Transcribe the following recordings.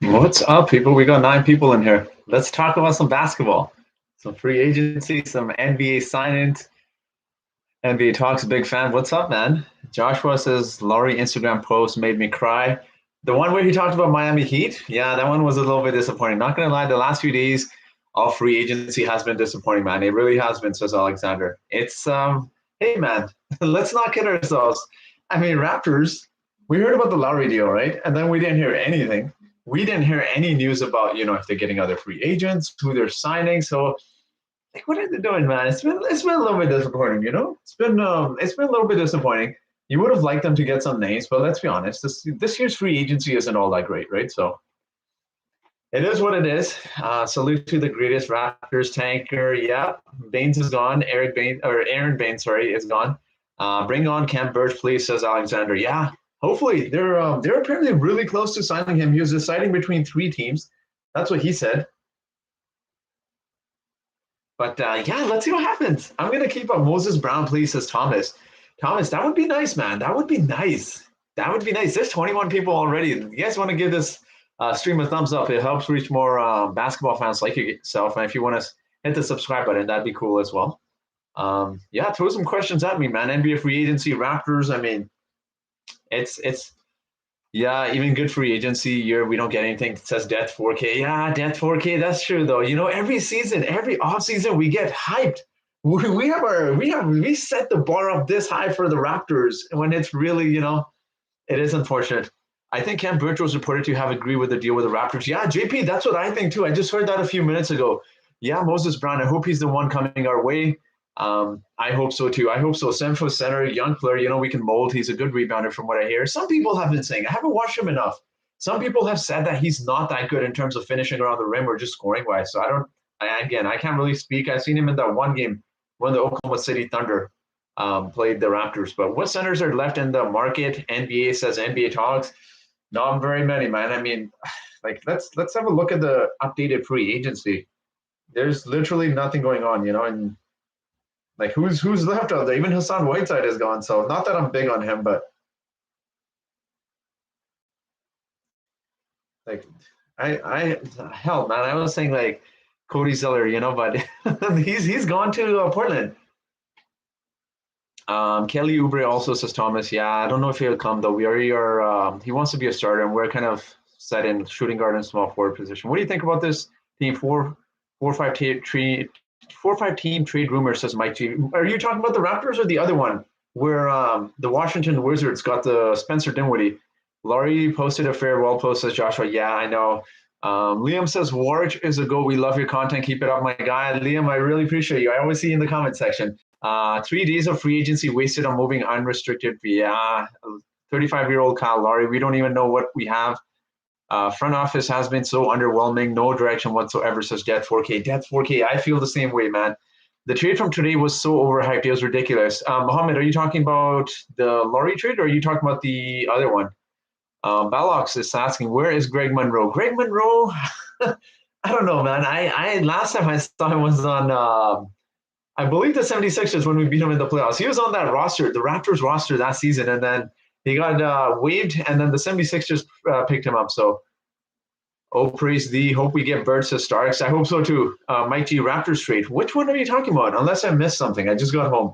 What's up, people? We got 9 people in here. Let's talk about some basketball, some free agency, some NBA signing. NBA talks. Big fan. What's up, man? Joshua says Laurie Instagram post made me cry. The one where he talked about Miami Heat, yeah, that one was a little bit disappointing. Not gonna lie, the last few days of free agency has been disappointing, man. It really has been, says Alexander. It's hey, man, let's not kid ourselves. I mean, Raptors. We heard about the Lowry deal, right? And then we didn't hear anything. We didn't hear any news about, if they're getting other free agents, who they're signing. So, like, what are they doing, man? It's been a little bit disappointing. It's been a little bit disappointing. You would have liked them to get some names, but let's be honest, this year's free agency isn't all that great, right? So it is what it is. Salute to the greatest Raptors tanker. Yeah, Baines is gone. Aaron Baines, sorry, is gone. Bring on Khem, Birch, please, says Alexander. Yeah, hopefully they're apparently really close to signing him. He was deciding between 3 teams. That's what he said. But yeah, let's see what happens. I'm gonna keep up. Moses Brown, please, says Thomas. Thomas, that would be nice, man. That would be nice. That would be nice. There's 21 people already. You guys want to give this stream a thumbs up? It helps reach more basketball fans like yourself. And if you want to hit the subscribe button, that'd be cool as well. Yeah, throw some questions at me, man. NBA free agency, Raptors. I mean, it's yeah, even good free agency year. We don't get anything that says death 4K. Yeah, death 4K. That's true though. Every season, every offseason, we get hyped. We set the bar up this high for the Raptors when it's really, it is unfortunate. I think Khem Birch was reported to have agreed with the deal with the Raptors. Yeah, JP, that's what I think too. I just heard that a few minutes ago. Yeah, Moses Brown. I hope he's the one coming our way. I hope so too. I hope so. 7-foot center, young player. We can mold. He's a good rebounder from what I hear. Some people have been saying, I haven't watched him enough. Some people have said that he's not that good in terms of finishing around the rim or just scoring wise. So I can't really speak. I've seen him in that one game when the Oklahoma City Thunder played the Raptors. But what centers are left in the market? NBA says NBA talks. Not very many, man. I mean, like let's have a look at the updated free agency. There's literally nothing going on, and like who's left out there? Even Hassan Whiteside is gone. So not that I'm big on him, but like hell, man, I was saying like Cody Zeller, but he's gone to Portland. Kelly Oubre also says Thomas. Yeah, I don't know if he'll come though. We already are. He wants to be a starter, and we're kind of set in shooting guard and small forward position. What do you think about this team? 4-5 team trade rumor, says Mike G. Are you talking about the Raptors or the other one where the Washington Wizards got the Spencer Dinwiddie? Laurie posted a farewell post, says Joshua. Yeah, I know. Liam says Warwick is a go. We love your content. Keep it up, my guy. Liam, I really appreciate you. I always see you in the comment section. 3 days of free agency wasted on moving unrestricted. Yeah, 35-year-old Kyle Lowry. We don't even know what we have. Front office has been so underwhelming. No direction whatsoever, says Death 4K. Death 4K, I feel the same way, man. The trade from today was so overhyped. It was ridiculous. Mohammed, are you talking about the Lowry trade or are you talking about the other one? Balox is asking, where is Greg Monroe? Greg Monroe? I don't know, man. I last time I saw him was on I believe the 76ers when we beat them in the playoffs. He was on that roster, the Raptors roster that season, and then he got waived, and then the 76ers picked him up. So, praise thee. Hope we get Birch to Starks. I hope so too. Mike G, Raptors trade. Which one are you talking about? Unless I missed something. I just got home.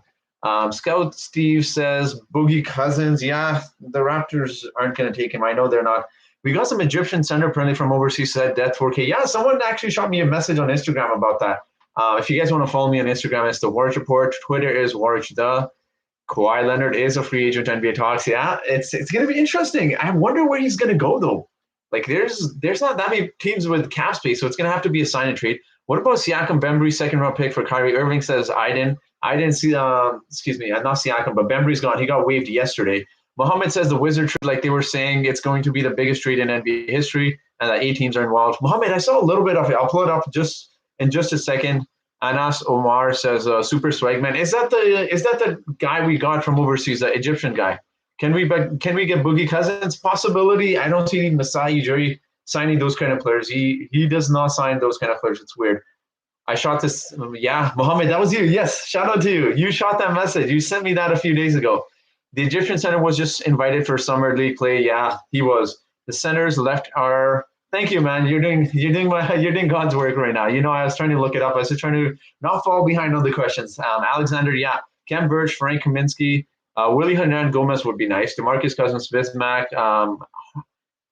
Scout Steve says Boogie Cousins. Yeah, the Raptors aren't going to take him. I know they're not. We got some Egyptian center apparently from overseas said Death 4K. Yeah, someone actually shot me a message on Instagram about that. If you guys want to follow me on Instagram, it's the Warwick Report. Twitter is Warwick the. Kawhi Leonard is a free agent. NBA talks. Yeah, it's going to be interesting. I wonder where he's going to go though. Like there's not that many teams with cap space, so it's going to have to be a sign and trade. What about Siakam Bembry's second round pick for Kyrie Irving? Says I didn't see. Excuse me, not Siakam, but Bembry's gone. He got waived yesterday. Mohammed says the Wizard trade, like they were saying, it's going to be the biggest trade in NBA history, and that 8 teams are involved. Mohammed, I saw a little bit of it. I'll pull it up in just a second. Anas Omar says, "Super Swagman." Is that the guy we got from overseas, the Egyptian guy? Can we get Boogie Cousins? Possibility. I don't see Masai Ujiri signing those kind of players. He does not sign those kind of players. It's weird. I shot this. Yeah, Mohammed, that was you. Yes, shout out to you. You shot that message. You sent me that a few days ago. The Egyptian center was just invited for summer league play. Yeah, he was. The centers left are Thank you, man. You're doing God's work right now. I was trying to look it up. I was just trying to not fall behind on the questions. Alexander, yeah, Khem, Birch, Frank Kaminsky, Willie Hernan Gomez would be nice. DeMarcus Cousins, Bismack,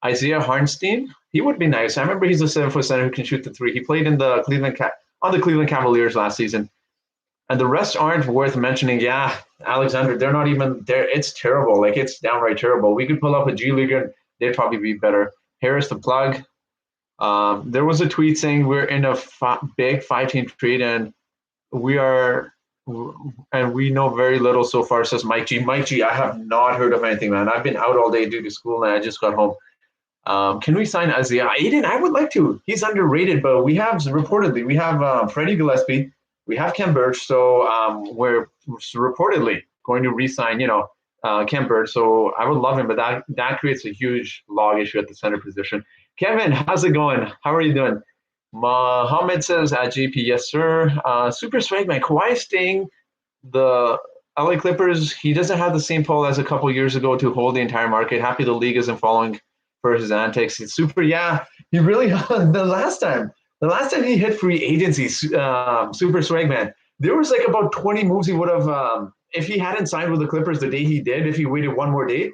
Isaiah Harnstein, he would be nice. I remember he's a 7-foot center who can shoot the three. He played in the on the Cleveland Cavaliers last season. And the rest aren't worth mentioning. Yeah, Alexander, they're not even there. It's terrible. Like, it's downright terrible. We could pull up a G Leaguer and they'd probably be better. Harris the plug. There was a tweet saying we're in a big 5-team trade and we know very little so far, says Mike G. Mike G, I have not heard of anything, man. I've been out all day due to school and I just got home. Can we sign Isaiah? Aiden, I would like to. He's underrated, but we have Freddie Gillespie, we have Khem Birch, so we're reportedly going to re-sign, Khem Birch. So I would love him, but that creates a huge log issue at the center position. Kevin, how's it going? How are you doing? Mohammed says at JP, yes, sir. Super swag, man. Kawhi staying the LA Clippers. He doesn't have the same pull as a couple years ago to hold the entire market. Happy the league isn't following for his antics. It's super. Yeah, he really the last time he hit free agency, super swag, man. There was like about 20 moves he would have if he hadn't signed with the Clippers the day he did. If he waited one more day,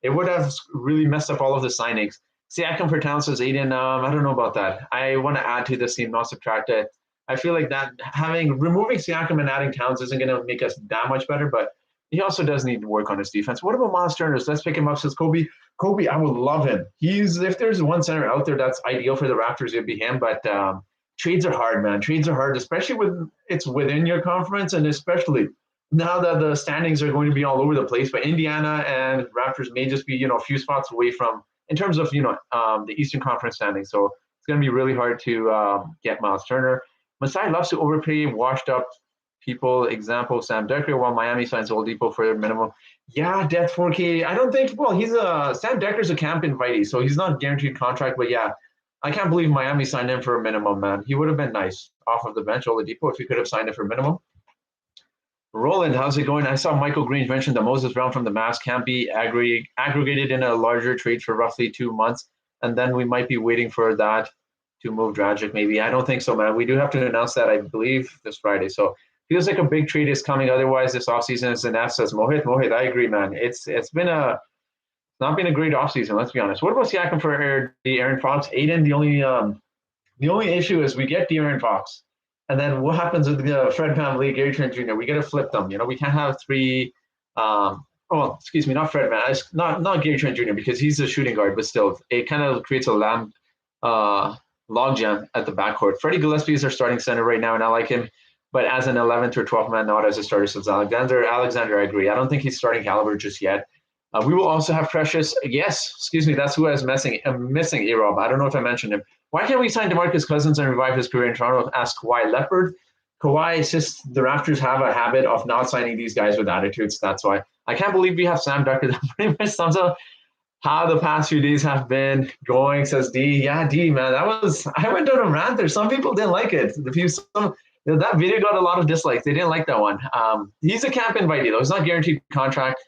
it would have really messed up all of the signings. Siakam for Towns says Aiden. I don't know about that. I want to add to this team, not subtract it. I feel like that removing Siakam and adding Towns isn't going to make us that much better, but he also does need to work on his defense. What about Miles Turner? Let's pick him up, says Kobe. Kobe, I would love him. If there's one center out there that's ideal for the Raptors, it'd be him. But trades are hard, man. Trades are hard, especially when it's within your conference, and especially now that the standings are going to be all over the place. But Indiana and Raptors may just be, a few spots away from, in terms of, the Eastern Conference standings. So it's going to be really hard to get Miles Turner. Masai loves to overpay washed up people. Example, Sam Decker, while Miami signs Oladipo for their minimum. Yeah, Death 4K. I don't think, Sam Decker's a camp invitee, so he's not guaranteed contract. But yeah, I can't believe Miami signed him for a minimum, man. He would have been nice off of the bench, Oladipo, if he could have signed him for minimum. Roland, how's it going? I saw Michael Green mention that Moses Brown from the Mavs can't be aggregated in a larger trade for roughly 2 months, and then we might be waiting for that to move Dragic, maybe. I don't think so, man. We do have to announce that, I believe, this Friday. So feels like a big trade is coming. Otherwise, this offseason is an F, says Mohit, I agree, man. It's not been a great offseason, let's be honest. What about Siakam for Aaron Fox? Aiden, the only issue is we get De'Aaron Fox. And then what happens with the Fred VanVleet, Gary Trent Jr.? We got to flip them. We can't have three. Not Fred Van. Not Gary Trent Jr. because he's a shooting guard, but still, it kind of creates a logjam at the backcourt. Freddie Gillespie is our starting center right now, and I like him, but as an 11th or 12th man, not as a starter. Says Alexander, I agree. I don't think he's starting caliber just yet. We will also have Precious. Yes, excuse me. That's who I was missing. A-Rob. I don't know if I mentioned him. Why can't we sign DeMarcus Cousins and revive his career in Toronto? Ask Kawhi Leopard. Kawhi, it's just the Raptors have a habit of not signing these guys with attitudes. That's why. I can't believe we have Sam Decker. That pretty much sums up how the past few days have been going, says D. Yeah, D, man. I went on a rant there. Some people didn't like it. That video got a lot of dislikes. They didn't like that one. He's a camp invitee, though. It's not guaranteed contract.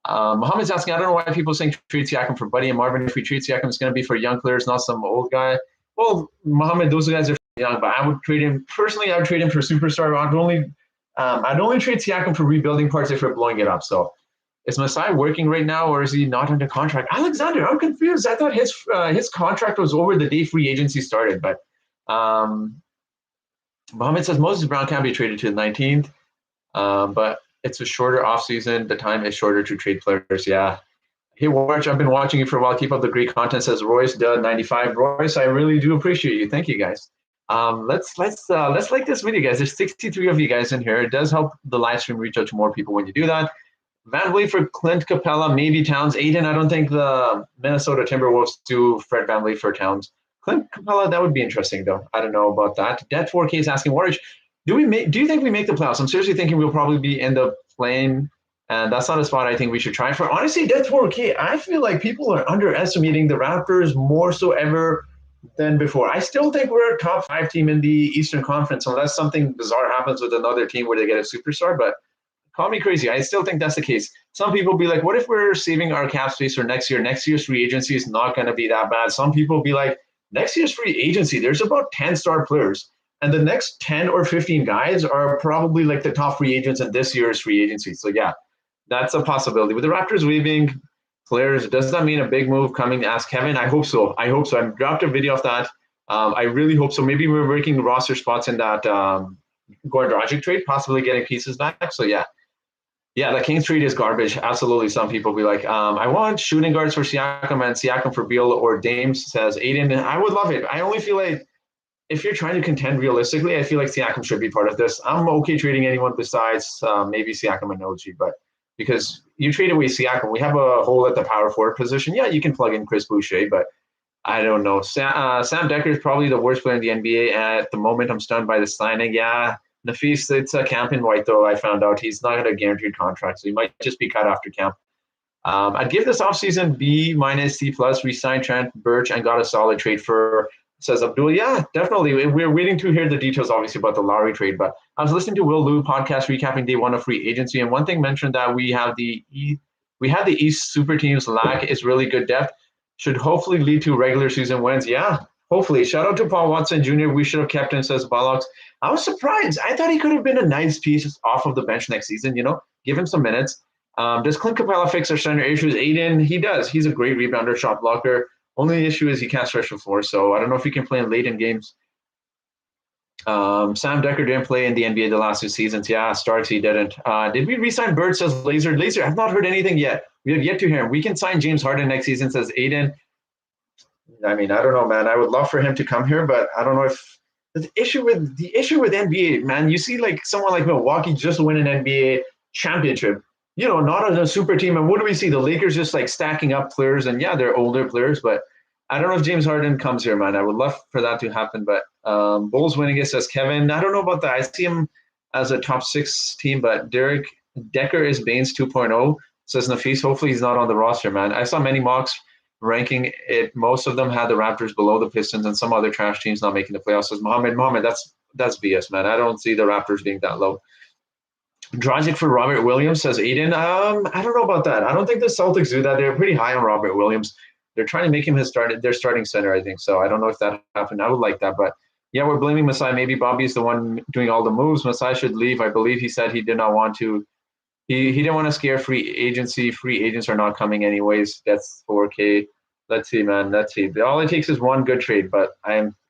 Mohammed's asking, I don't know why people saying treat Siakam for Buddy and Marvin. If we treat Siakam, it's going to be for young players, not some old guy. Well, Mohammed, those guys are young, but I would trade him. Personally, I would trade him for superstar. I'd only trade Siakam for rebuilding parts if we're blowing it up. So is Masai working right now, or is he not under contract? Alexander, I'm confused. I thought his contract was over the day free agency started, but Mohammed says Moses Brown can't be traded to the 19th, but it's a shorter offseason. The time is shorter to trade players. Yeah. Hey, Warch, I've been watching you for a while. Keep up the great content, says Royce, 95. Royce, I really do appreciate you. Thank you, guys. Let's like this video, guys. There's 63 of you guys in here. It does help the live stream reach out to more people when you do that. VanVleet for Clint Capella, maybe Towns. Aiden, I don't think the Minnesota Timberwolves do Fred VanVleet for Towns. Clint Capella, that would be interesting, though. I don't know about that. Dead 4K is asking, Warch, do you think we make the playoffs? I'm seriously thinking we'll probably be in the play-in. And that's not a spot I think we should try for. Honestly, Death 4K, I feel like people are underestimating the Raptors more so ever than before. I still think we're a top 5 team in the Eastern Conference, unless something bizarre happens with another team where they get a superstar. But call me crazy. I still think that's the case. Some people be like, what if we're saving our cap space for next year? Next year's free agency is not going to be that bad. Some people be like, next year's free agency, there's about 10 star players. And the next 10 or 15 guys are probably like the top free agents in this year's free agency. So, yeah, that's a possibility. With the Raptors waiving players, does that mean a big move coming to ask Kevin? I hope so. I hope so. I dropped a video of that. I really hope so. Maybe we're working roster spots in that Goran Dragic trade, possibly getting pieces back. So, yeah. Yeah, the Kings trade is garbage. Absolutely. Some people be like, I want shooting guards for Siakam and Siakam for Beal, or Dames says Aiden. I would love it. I only feel like if you're trying to contend realistically, I feel like Siakam should be part of this. I'm okay trading anyone besides maybe Siakam and OG, but because you trade away Siakam, we have a hole at the power forward position. Yeah, you can plug in Chris Boucher, but I don't know. Sam Dekker is probably the worst player in the NBA at the moment. I'm stunned by the signing. Yeah, Nafis, it's a camp in white, though. I found out he's not got a guaranteed contract, so he might just be cut after camp. I'd give this offseason B minus C plus, re-signed Trent Birch, and got a solid trade for, says Abdul. Yeah, definitely. We're waiting to hear the details, obviously, about the Lowry trade. But I was listening to Will Lou podcast recapping day one of free agency, and one thing mentioned that we have the East super teams lack is really good depth. Should hopefully lead to regular season wins. Yeah, hopefully. Shout out to Paul Watson Jr. We should have kept him, says Bollocks. I was surprised. I thought he could have been a nice piece off of the bench next season, give him some minutes. Does Clint Capella fix our center issues? Aiden, he does. He's a great rebounder, shot blocker. Only issue is he can't stretch the floor, so I don't know if he can play in late in games. Sam Dekker didn't play in the NBA the last 2 seasons. Yeah, Starks, he didn't. Did we re-sign Bird, says Laser? Laser, I've not heard anything yet. We have yet to hear him. We can sign James Harden next season, says Aiden. I mean, I don't know, man. I would love for him to come here, but I don't know if the issue with NBA, man. You see, like someone like Milwaukee just win an NBA championship. Not as a super team. And what do we see? The Lakers just like stacking up players, and yeah, they're older players, but I don't know if James Harden comes here, man. I would love for that to happen, but Bulls winning it, says Kevin. I don't know about that. I see him as a top 6 team, but Derek Decker is Baines 2.0, says Nafis. Hopefully he's not on the roster, man. I saw many mocks ranking it. Most of them had the Raptors below the Pistons and some other trash teams not making the playoffs, says Mohammed, that's BS, man. I don't see the Raptors being that low. Dragic for Robert Williams, says Aiden. I don't know about that. I don't think the Celtics do that. They're pretty high on Robert Williams. They're trying to make him their starting center, I think. So I don't know if that happened. I would like that. But yeah, we're blaming Masai. Maybe Bobby's the one doing all the moves. Masai should leave. I believe he said he did not want to. He didn't want to scare free agency. Free agents are not coming anyways. That's 4K. Let's see, man. Let's see. All it takes is one good trade, but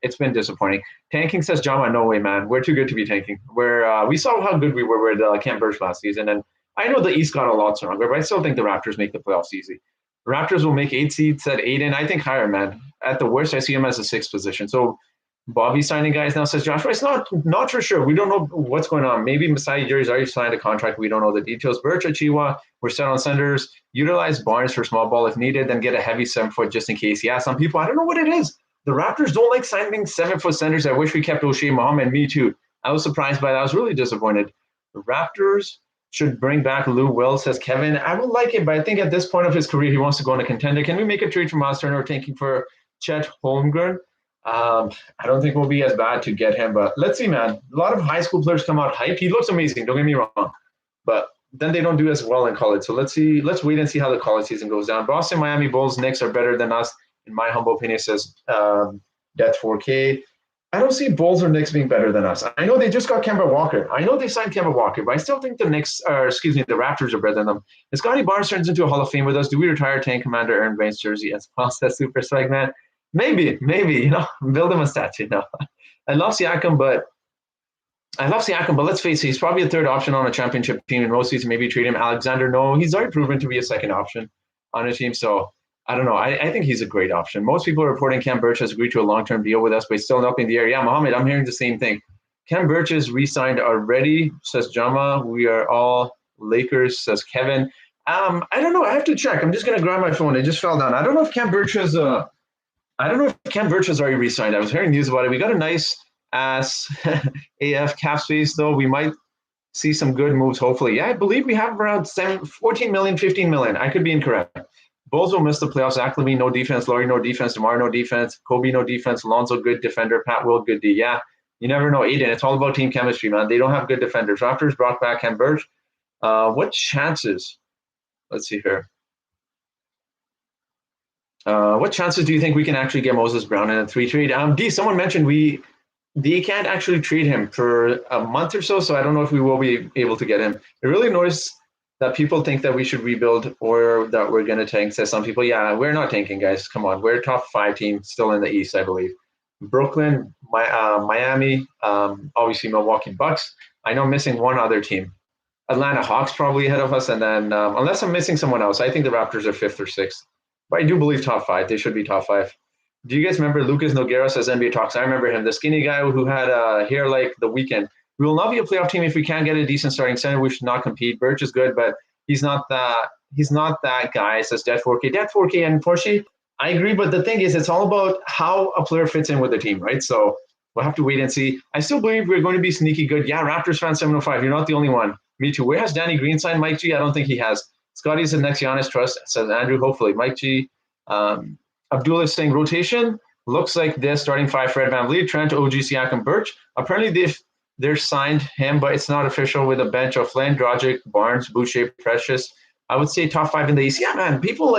it's been disappointing. Tanking, says Jama. No way, man. We're too good to be tanking. We saw how good we were with Khem Birch last season, and I know the East got a lot stronger, but I still think the Raptors make the playoffs easy. Raptors will make 8 seeds, said Aiden. I think higher, man. At the worst, I see him as a 6th position. So Bobby signing guys now, says Joshua. It's not for sure. We don't know what's going on. Maybe Masai Ujiri's already signed a contract. We don't know the details. Birch at Chihuahua, we're set on centers. Utilize Barnes for small ball if needed, then get a heavy 7-foot just in case. Yeah, some people, I don't know what it is. The Raptors don't like signing 7-foot centers. I wish we kept O'Shea Muhammad. Me too. I was surprised by that. I was really disappointed. The Raptors should bring back Lou Will, says Kevin. I would like it, but I think at this point of his career, he wants to go on a contender. Can we make a trade for Miles Turner or tanking for Chet Holmgren? I don't think we'll be as bad to get him, but let's see, man. A lot of high school players come out hyped. He looks amazing, don't get me wrong, but then they don't do as well in college. So let's wait and see how the college season goes down. Boston, Miami, Bulls, Knicks are better than us, in my humble opinion, says Death 4K. I don't see Bulls or Knicks being better than us. I know they just got Kemba Walker. I know they signed Kemba Walker, but I still think the Raptors are better than them. If Scotty Barnes turns into a Hall of Fame with us, do we retire Tank Commander Aaron Baines jersey as well? Says Super Strike Man. Maybe, build him a statue. No, I love Siakam, but let's face it, he's probably a 3rd option on a championship team in most seasons. Maybe trade him. Alexander, no, he's already proven to be a 2nd option on a team. So I don't know. I think he's a great option. Most people are reporting Khem Birch has agreed to a long-term deal with us, but he's still up in the air. Yeah, Mohammed, I'm hearing the same thing. Khem Birch is re-signed already, says Jama. We are all Lakers, says Kevin. I don't know. I have to check. I'm just going to grab my phone. It just fell down. I don't know if Khem Birch has already re-signed. I was hearing news about it. We got a nice ass AF cap space, though. We might see some good moves, hopefully. Yeah, I believe we have around 14 million, 15 million. I could be incorrect. Bulls will miss the playoffs. Zach LaVine, no defense. Laurie, no defense. DeMar, no defense. Kobe, no defense. Alonzo, good defender. Pat Will, good D. Yeah, you never know, Aiden. It's all about team chemistry, man. They don't have good defenders. Raptors brought back Khem Birch. What chances? Let's see here. What chances do you think we can actually get Moses Brown in a 3 trade? D, someone mentioned they can't actually trade him for a month or so, so I don't know if we will be able to get him. I really noticed that people think that we should rebuild or that we're going to tank. Says some people, yeah, we're not tanking, guys. Come on, we're a top 5 team still in the East, I believe. Brooklyn, Miami, obviously Milwaukee Bucks. I know I'm missing one other team. Atlanta Hawks probably ahead of us, and then unless I'm missing someone else, I think the Raptors are 5th or 6th. But I do believe top 5. They should be top 5. Do you guys remember Lucas Nogueira says NBA Talks? I remember him, the skinny guy who had hair like the Weeknd. We will not be a playoff team if we can't get a decent starting center. We should not compete. Birch is good, but he's not that guy, says Dead 4K. Dead 4K and Porsche, I agree, but the thing is, it's all about how a player fits in with the team, right? So we'll have to wait and see. I still believe we're going to be sneaky good. Yeah, Raptors fan 705. You're not the only one. Me too. Where has Danny Green signed? Mike G? I don't think he has. Scotty's the next Giannis Trust, says Andrew. Hopefully. Mike G. Abdullah is saying rotation. Looks like they're starting 5: Fred VanVleet, Trent, OG, Siakam, Birch. Apparently they're signed him, but it's not official, with a bench of Flynn, Dragic, Barnes, Boucher, Precious. I would say top 5 in the East. Yeah, man. People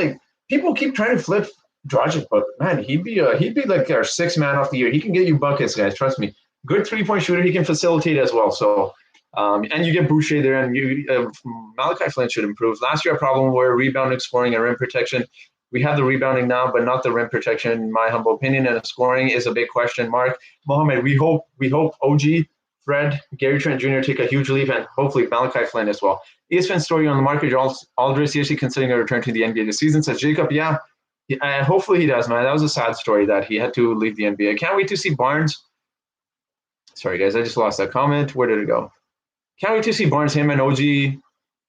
keep trying to flip Dragic, but man, he'd be like our 6th man of the year. He can get you buckets, guys. Trust me. Good 3-point shooter. He can facilitate as well. So, and you get Boucher there, and Malachi Flynn should improve. Last year, our problem were rebounding, scoring, and rim protection. We have the rebounding now, but not the rim protection, in my humble opinion. And the scoring is a big question mark. Mohammed, we hope OG, Fred, Gary Trent Jr. take a huge leap, and hopefully Malachi Flynn as well. ESPN story on the market. Aldridge seriously considering a return to the NBA this season, says Jacob. Yeah, hopefully he does, man. That was a sad story that he had to leave the NBA. Can't wait to see Barnes. Sorry, guys, I just lost that comment. Where did it go? Can't wait to see Barnes, him, and OG.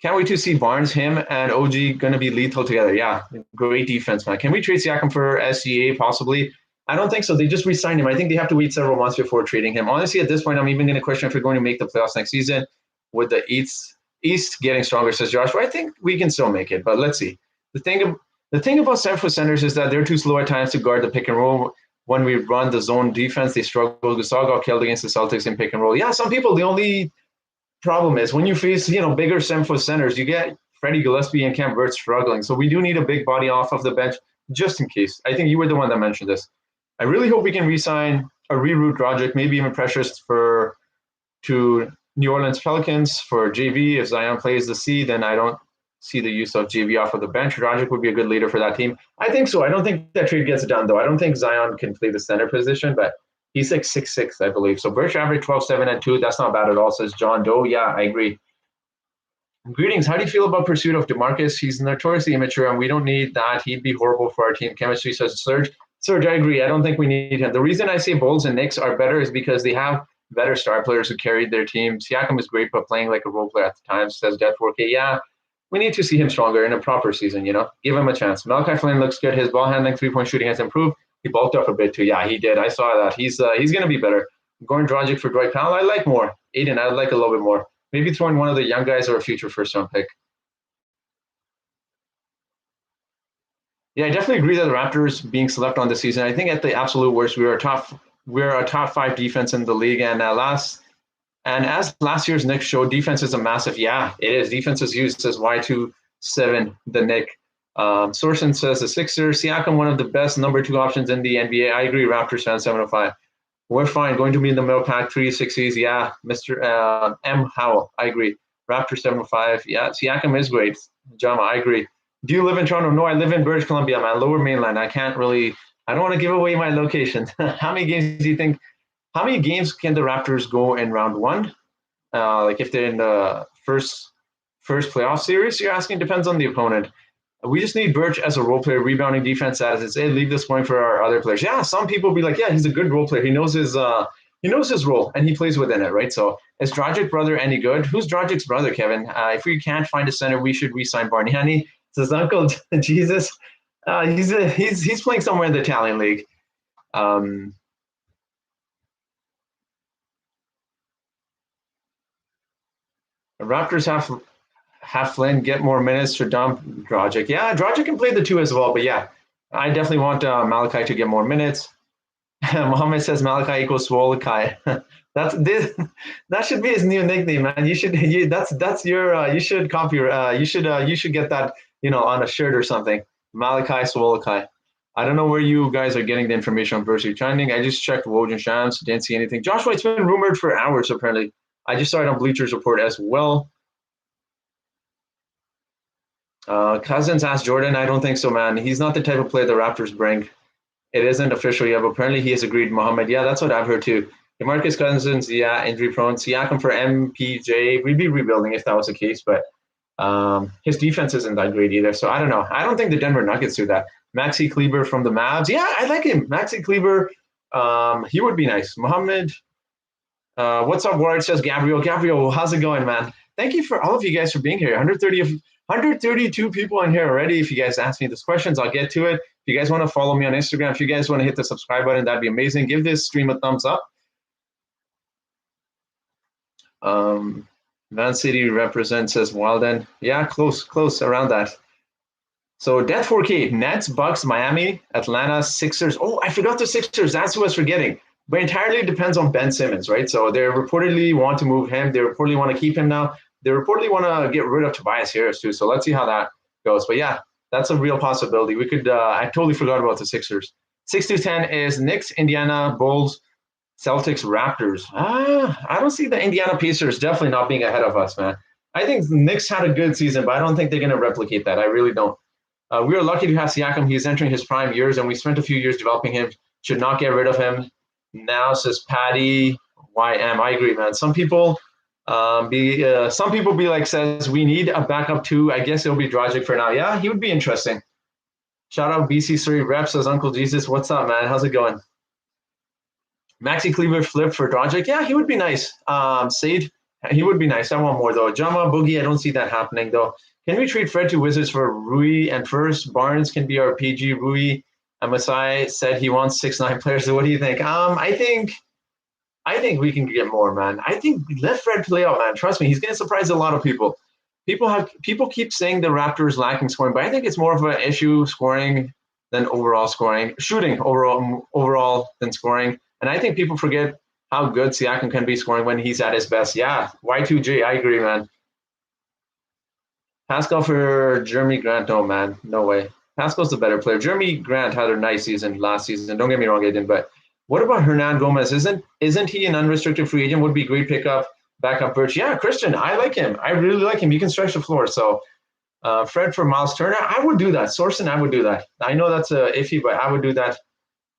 Can't wait to see Barnes, him, and OG going to be lethal together. Yeah, great defense, man. Can we trade Siakam for SGA possibly? I don't think so. They just re-signed him. I think they have to wait several months before trading him. Honestly, at this point, I'm even going to question if we're going to make the playoffs next season with the East getting stronger, says Josh. But I think we can still make it, but let's see. The thing about San Francisco centers is that they're too slow at times to guard the pick and roll. When we run the zone defense, they struggle. Gasol got killed against the Celtics in pick and roll. Yeah, some people, the only problem is when you face, bigger 7-foot centers, you get Freddie Gillespie and Khem Birch struggling. So we do need a big body off of the bench just in case. I think you were the one that mentioned this. I really hope we can re-sign or reroute Dragic, maybe even Precious to New Orleans Pelicans for JV. If Zion plays the C, then I don't see the use of JV off of the bench. Dragic would be a good leader for that team. I think so. I don't think that trade gets done, though. I don't think Zion can play the center position, but he's like 6'6", I believe. So Birch average 12, 7, and 2. That's not bad at all, says John Doe. Yeah, I agree. Greetings. How do you feel about pursuit of DeMarcus? He's notoriously immature, and we don't need that. He'd be horrible for our team chemistry, says Serge. Serge, I agree. I don't think we need him. The reason I say Bulls and Knicks are better is because they have better star players who carried their team. Siakam is great, but playing like a role player at the time, says Death 4K. Yeah, we need to see him stronger in a proper season, Give him a chance. Malachi Flynn looks good. His ball handling, 3-point shooting has improved. He bulked up a bit too. Yeah, he did. I saw that. He's going to be better. Goran Dragic for Dwight Powell, I like more. Aiden, I'd like a little bit more. Maybe throwing one of the young guys or a future first-round pick. Yeah, I definitely agree that the Raptors being slept on this season. I think at the absolute worst, we're a top 5 defense in the league. And as last year's Knicks showed, defense is a massive. Yeah, it is. Defense is used, says Y27, the Knick. Sorsen says the Sixers. Siakam, one of the best number 2 options in the NBA. I agree, Raptors fan 705. We're fine. Going to be in the middle pack, 3 6s. Yeah, Mr. M. Howell. I agree. Raptors 705. Yeah, Siakam is great. Jama, I agree. Do you live in Toronto? No, I live in British Columbia, man. Lower Mainland. I don't want to give away my location. How many games can the Raptors go in round 1? Like if they're in the first playoff series, you're asking? Depends on the opponent. We just need Birch as a role player, rebounding defense status. Leave this point for our other players. Yeah, some people be like, yeah, he's a good role player. He knows his role and he plays within it, right? So is Dragic's brother any good? Who's Dragic's brother, Kevin? If we can't find a center, we should re-sign Bargnani. Says Uncle Jesus. He's playing somewhere in the Italian league. The Raptors have Flynn get more minutes to dump Dragic. Yeah, Dragic can play the 2 as well, but yeah, I definitely want Malachi to get more minutes. Mohammed says Malachi equals Swolokai. That should be his new nickname, man. You should copy. You should get that, on a shirt or something. Malachi Swolokai. I don't know where you guys are getting the information on Birch trending. I just checked Woj and Shams, didn't see anything. Joshua, it's been rumored for hours, apparently. I just saw it on Bleachers Report as well. Cousins asked Jordan. I don't think so, man. He's not the type of player the Raptors bring. It isn't official yet, but apparently he has agreed. Mohammed, yeah, that's what I've heard too. DeMarcus Cousins, yeah, injury prone. Siakam for MPJ. We'd be rebuilding if that was the case, but his defense isn't that great either. So I don't know. I don't think the Denver Nuggets do that. Maxi Kleber from the Mavs. Yeah, I like him. Maxi Kleber, he would be nice. Mohammed, what's up, Ward? Says Gabriel. Gabriel, how's it going, man? Thank you for all of you guys for being here. 132 people in here already. If you guys ask me these questions, I'll get to it. If you guys want to follow me on Instagram, if you guys want to hit the subscribe button, that'd be amazing. Give this stream a thumbs up. Van City represents as Wilden. Yeah, close around that. So Death 4K, Nets, Bucks, Miami, Atlanta, Sixers. Oh, I forgot the Sixers. That's who I was forgetting. But entirely depends on Ben Simmons, right? So they reportedly want to move him. They reportedly want to keep him now. They reportedly want to get rid of Tobias Harris too. So let's see how that goes. But yeah, that's a real possibility. We could. I totally forgot about the Sixers. 6-10 is Knicks, Indiana, Bulls, Celtics, Raptors. I don't see the Indiana Pacers definitely not being ahead of us, man. I think the Knicks had a good season, but I don't think they're going to replicate that. I really don't. We are lucky to have Siakam. He's entering his prime years, and we spent a few years developing him. Should not get rid of him. Now, says Patty YM. I agree, man. Some people be like, says we need a backup too. I guess it'll be Dragic for now. Yeah, he would be interesting. Shout out BC3 Rep, says Uncle Jesus. What's up, man? How's it going? Maxi Kleber flip for Dragic. Yeah, he would be nice. Sade, he would be nice. I want more though. Jama Boogie, I don't see that happening though. Can we trade Fred to Wizards for Rui and first? Barnes can be our PG. Rui and Masai said he wants 6'9" players. So what do you think? I think we can get more, man. I think let Fred play out, man. Trust me, he's going to surprise a lot of people. People keep saying the Raptors lacking scoring, but I think it's more of an issue scoring than overall scoring, shooting overall than scoring. And I think people forget how good Siakam can be scoring when he's at his best. Yeah, Y2J, I agree, man. Pascal for Jeremy Grant, no, man, no way. Pascal's the better player. Jeremy Grant had a nice season last season. Don't get me wrong, Aiden, but what about Hernan Gomez? Isn't he an unrestricted free agent? Would be great pickup. Backup Birch. Yeah, Christian, I like him. I really like him. He can stretch the floor. So Fred for Miles Turner, I would do that. Sorsen, I would do that. I know that's iffy, but I would do that.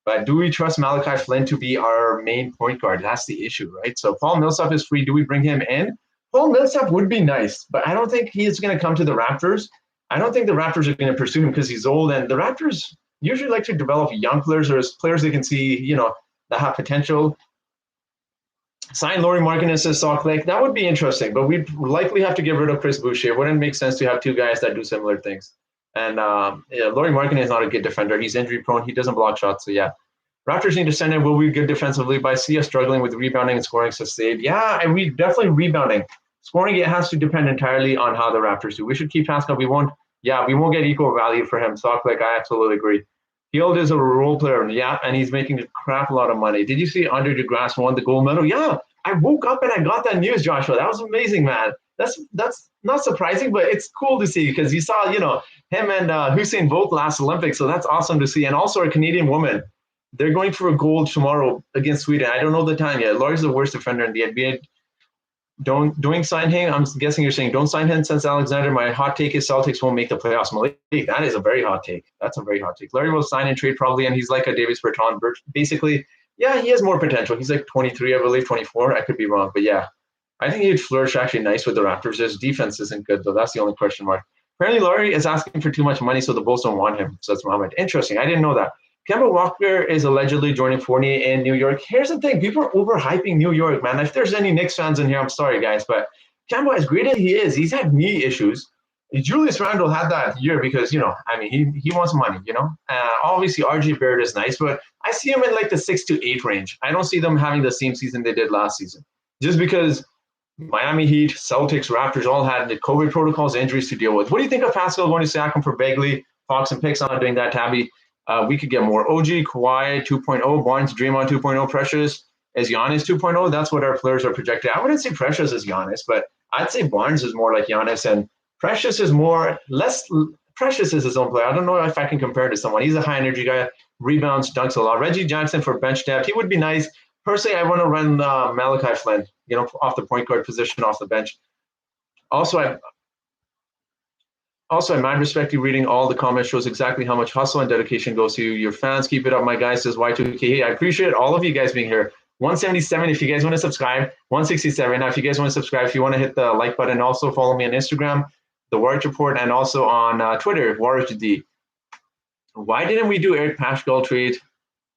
But do we trust Malachi Flynn to be our main point guard? That's the issue, right? So Paul Millsap is free. Do we bring him in? Paul Millsap would be nice, but I don't think he's going to come to the Raptors. I don't think the Raptors are going to pursue him because he's old, and the Raptors usually like to develop young players or as players they can see, that have potential. Sign Lauri Markkanen, says Sauk Lake. That would be interesting, but we'd likely have to get rid of Chris Boucher. It wouldn't make sense to have two guys that do similar things. And Lauri Markkanen is not a good defender. He's injury prone. He doesn't block shots. So, yeah. Raptors need to send in. Will we be good defensively? But I see us struggling with rebounding and scoring sustained. Yeah, and we definitely rebounding. Scoring, it has to depend entirely on how the Raptors do. We should keep Pascal. We won't get equal value for him. Sauk Lake, I absolutely agree. Field is a role player, yeah, and he's making a crap lot of money. Did you see Andre DeGrasse won the gold medal? Yeah, I woke up and I got that news, Joshua. That was amazing, man. That's not surprising, but it's cool to see because you saw, him and Hussein both last Olympics, so that's awesome to see. And also a Canadian woman. They're going for a gold tomorrow against Sweden. I don't know the time yet. Lauri's the worst defender in the NBA. Don't sign him. I'm guessing you're saying don't sign him since Alexander. My hot take is Celtics won't make the playoffs. Malik, that is a very hot take. That's a very hot take. Larry will sign and trade probably, and he's like a Davis Bertrand. Basically, yeah, he has more potential. He's like 23, I believe, 24. I could be wrong, but yeah, I think he'd flourish actually nice with the Raptors. His defense isn't good, though. That's the only question mark. Apparently, Laurie is asking for too much money, so the Bulls don't want him, says Mohammed. Interesting. I didn't know that. Kemba Walker is allegedly joining Fournier in New York. Here's the thing. People are overhyping New York, man. If there's any Knicks fans in here, I'm sorry, guys, but Kemba, as great as he is, he's had knee issues. Julius Randle had that year because, he wants money, Obviously, RJ Barrett is nice, but I see him in like the 6 to 8 range. I don't see them having the same season they did last season. Just because Miami Heat, Celtics, Raptors all had the COVID protocols, injuries to deal with. What do you think of Pascal going to Siakam for Begley, Fox, and Picks on doing that, Tabby? We could get more. OG, Kawhi 2.0, Barnes, Draymond 2.0, Precious as Giannis 2.0. That's what our players are projected. I wouldn't say Precious is Giannis, but I'd say Barnes is more like Giannis, and Precious is less Precious is his own player. I don't know if I can compare to someone. He's a high energy guy, rebounds, dunks a lot. Reggie Jackson for bench depth, he would be nice. Personally, I want to run Malachi Flynn, off the point guard position, off the bench. Also, I might respect you reading all the comments, shows exactly how much hustle and dedication goes to you. Your fans, keep it up, my guys, says Y2K. Hey, I appreciate all of you guys being here. 177 if you guys want to subscribe, 167. Now, if you guys want to subscribe, if you want to hit the like button, also follow me on Instagram, The Warriors Report, and also on Twitter, WarriorD. Why didn't we do Eric Paschall trade?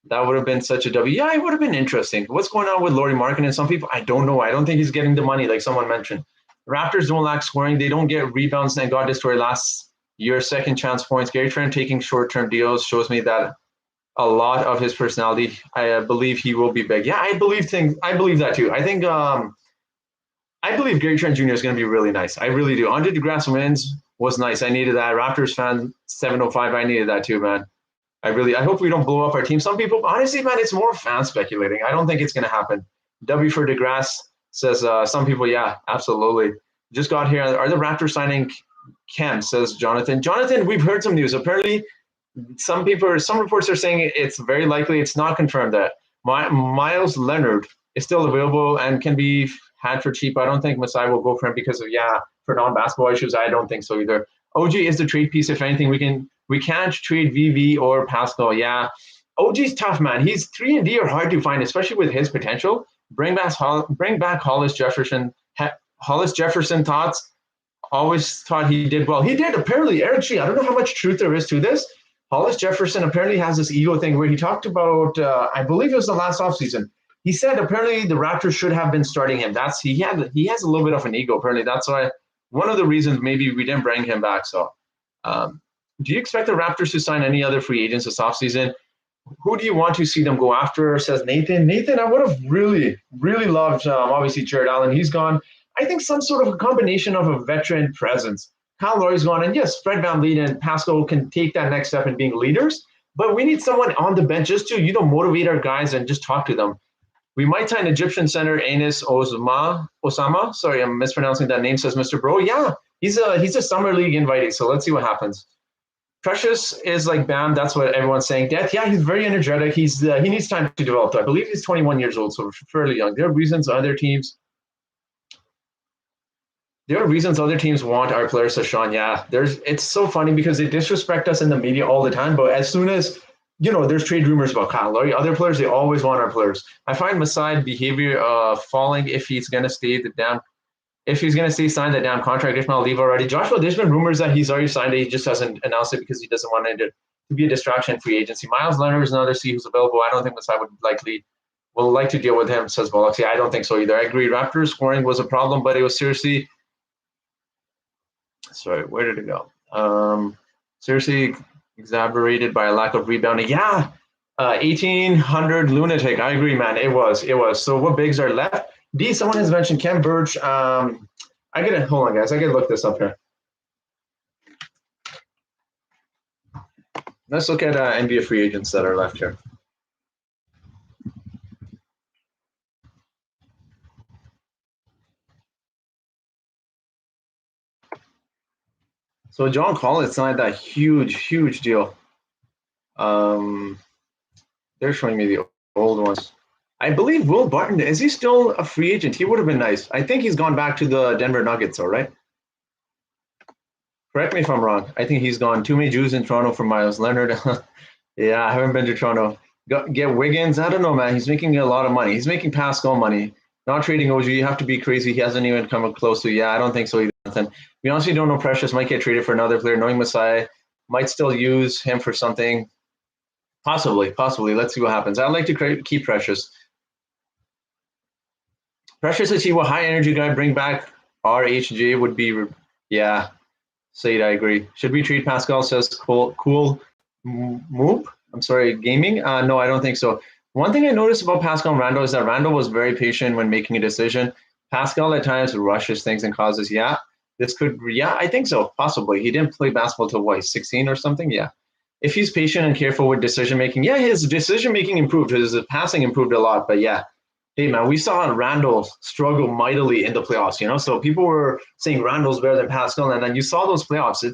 That would have been such a W. Yeah, it would have been interesting. What's going on with Lauri Markkanen and some people? I don't know. I don't think he's getting the money like someone mentioned. Raptors don't lack scoring. They don't get rebounds and got destroyed last year. Second chance points. Gary Trent taking short-term deals shows me that a lot of his personality. I believe he will be big. Yeah, I believe that too. I think I believe Gary Trent Jr. is going to be really nice. I really do. Andre DeGrasse wins was nice. I needed that. Raptors fan 705. I needed that too, man. I hope we don't blow up our team. Some people, honestly, man, it's more fan speculating. I don't think it's going to happen. W for DeGrasse says some people, yeah, absolutely. Just got here. Are the Raptors signing Khem, says Jonathan. Jonathan, we've heard some news. Apparently, some reports are saying it's very likely, it's not confirmed that Miles Leonard is still available and can be had for cheap. I don't think Masai will go for him because of, for non-basketball issues. I don't think so either. OG is the trade piece. If anything, we can't trade VV or Pascal. Yeah, OG's tough, man. He's 3 and D are hard to find, especially with his potential. Bring back Hollis Jefferson. Hollis Jefferson thoughts. Always thought he did well. He did, apparently. Eric G, I don't know how much truth there is to this. Hollis Jefferson apparently has this ego thing where he talked about, I believe it was the last offseason. He said apparently the Raptors should have been starting him. He has a little bit of an ego. Apparently that's why one of the reasons maybe we didn't bring him back. So do you expect the Raptors to sign any other free agents this offseason? Who do you want to see them go after, says Nathan. Nathan, I would have really, really loved, obviously, Jared Allen. He's gone. I think some sort of a combination of a veteran presence. Kyle Lowry's gone, and yes, Fred VanVleet and Pascal can take that next step in being leaders, but we need someone on the bench just to, motivate our guys and just talk to them. We might sign Egyptian center Anis Osama. Sorry, I'm mispronouncing that name, says Mr. Bro. Yeah, he's a summer league invitee, so let's see what happens. Precious is like Bam. That's what everyone's saying. Death, yeah, he's very energetic. He needs time to develop. I believe he's 21 years old, so fairly young. There are reasons other teams want our players to shine. Yeah, it's so funny because they disrespect us in the media all the time. But as soon as there's trade rumors about Kyle Lowry, other players, they always want our players. I find Masai behavior falling if he's gonna stay signed that damn contract. If not, leave already. Joshua, there's been rumors that he's already signed it. He just hasn't announced it because he doesn't want it to be a distraction free agency. Miles Leonard is another C who's available. I don't think Masai will like to deal with him, says Volux. Yeah, I don't think so either. I agree. Raptors scoring was a problem, but it was seriously. Sorry, where did it go? Seriously exacerbated by a lack of rebounding. Yeah, 1,800 lunatic. I agree, man. It was. So what bigs are left? D, someone has mentioned Khem, Birch. Hold on, guys. I gotta look this up here. Let's look at NBA free agents that are left here. So John Collins signed that huge deal. They're showing me the old ones. I believe Will Barton, is he still a free agent? He would have been nice. I think he's gone back to the Denver Nuggets, all right? Correct me if I'm wrong. I think he's gone. Too many Jews in Toronto for Miles Leonard. Yeah, I haven't been to Toronto. Get Wiggins. I don't know, man. He's making a lot of money. He's making Pascal money. Not trading OG. You have to be crazy. He hasn't even come close to. Yeah, I don't think so either. We honestly don't know. Precious might get traded for another player. Knowing Masai might still use him for something. Possibly. Let's see what happens. I'd like to keep Precious. Precious is he a high energy guy. Bring back RHJ would be. Yeah. Said, I agree. Should we treat Pascal, says cool Moop? I'm sorry, gaming? No, I don't think so. One thing I noticed about Pascal and Randall is that Randall was very patient when making a decision. Pascal at times rushes things and causes, I think so, possibly. He didn't play basketball till 16 or something? Yeah. If he's patient and careful with decision making, his decision making improved. His passing improved a lot, but yeah. Hey, man, we saw Randall struggle mightily in the playoffs, So people were saying Randall's better than Pascal, and then you saw those playoffs.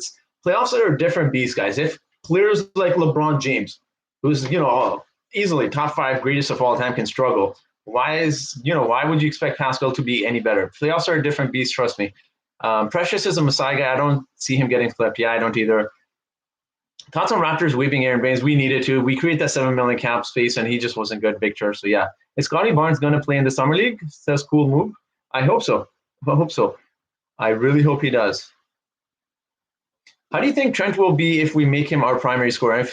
playoffs are a different beast, guys. If players like LeBron James, who's, easily top 5 greatest of all time, can struggle, why would you expect Pascal to be any better? Playoffs are a different beast, trust me. Precious is a Messiah guy. I don't see him getting flipped. Yeah, I don't either. Thoughts on Raptors waiving Aaron Baines? We needed to. We create that $7 million cap space, and he just wasn't good picture. So yeah, is Scotty Barnes going to play in the summer league? Says cool move. I hope so. I really hope he does. How do you think Trent will be if we make him our primary scorer?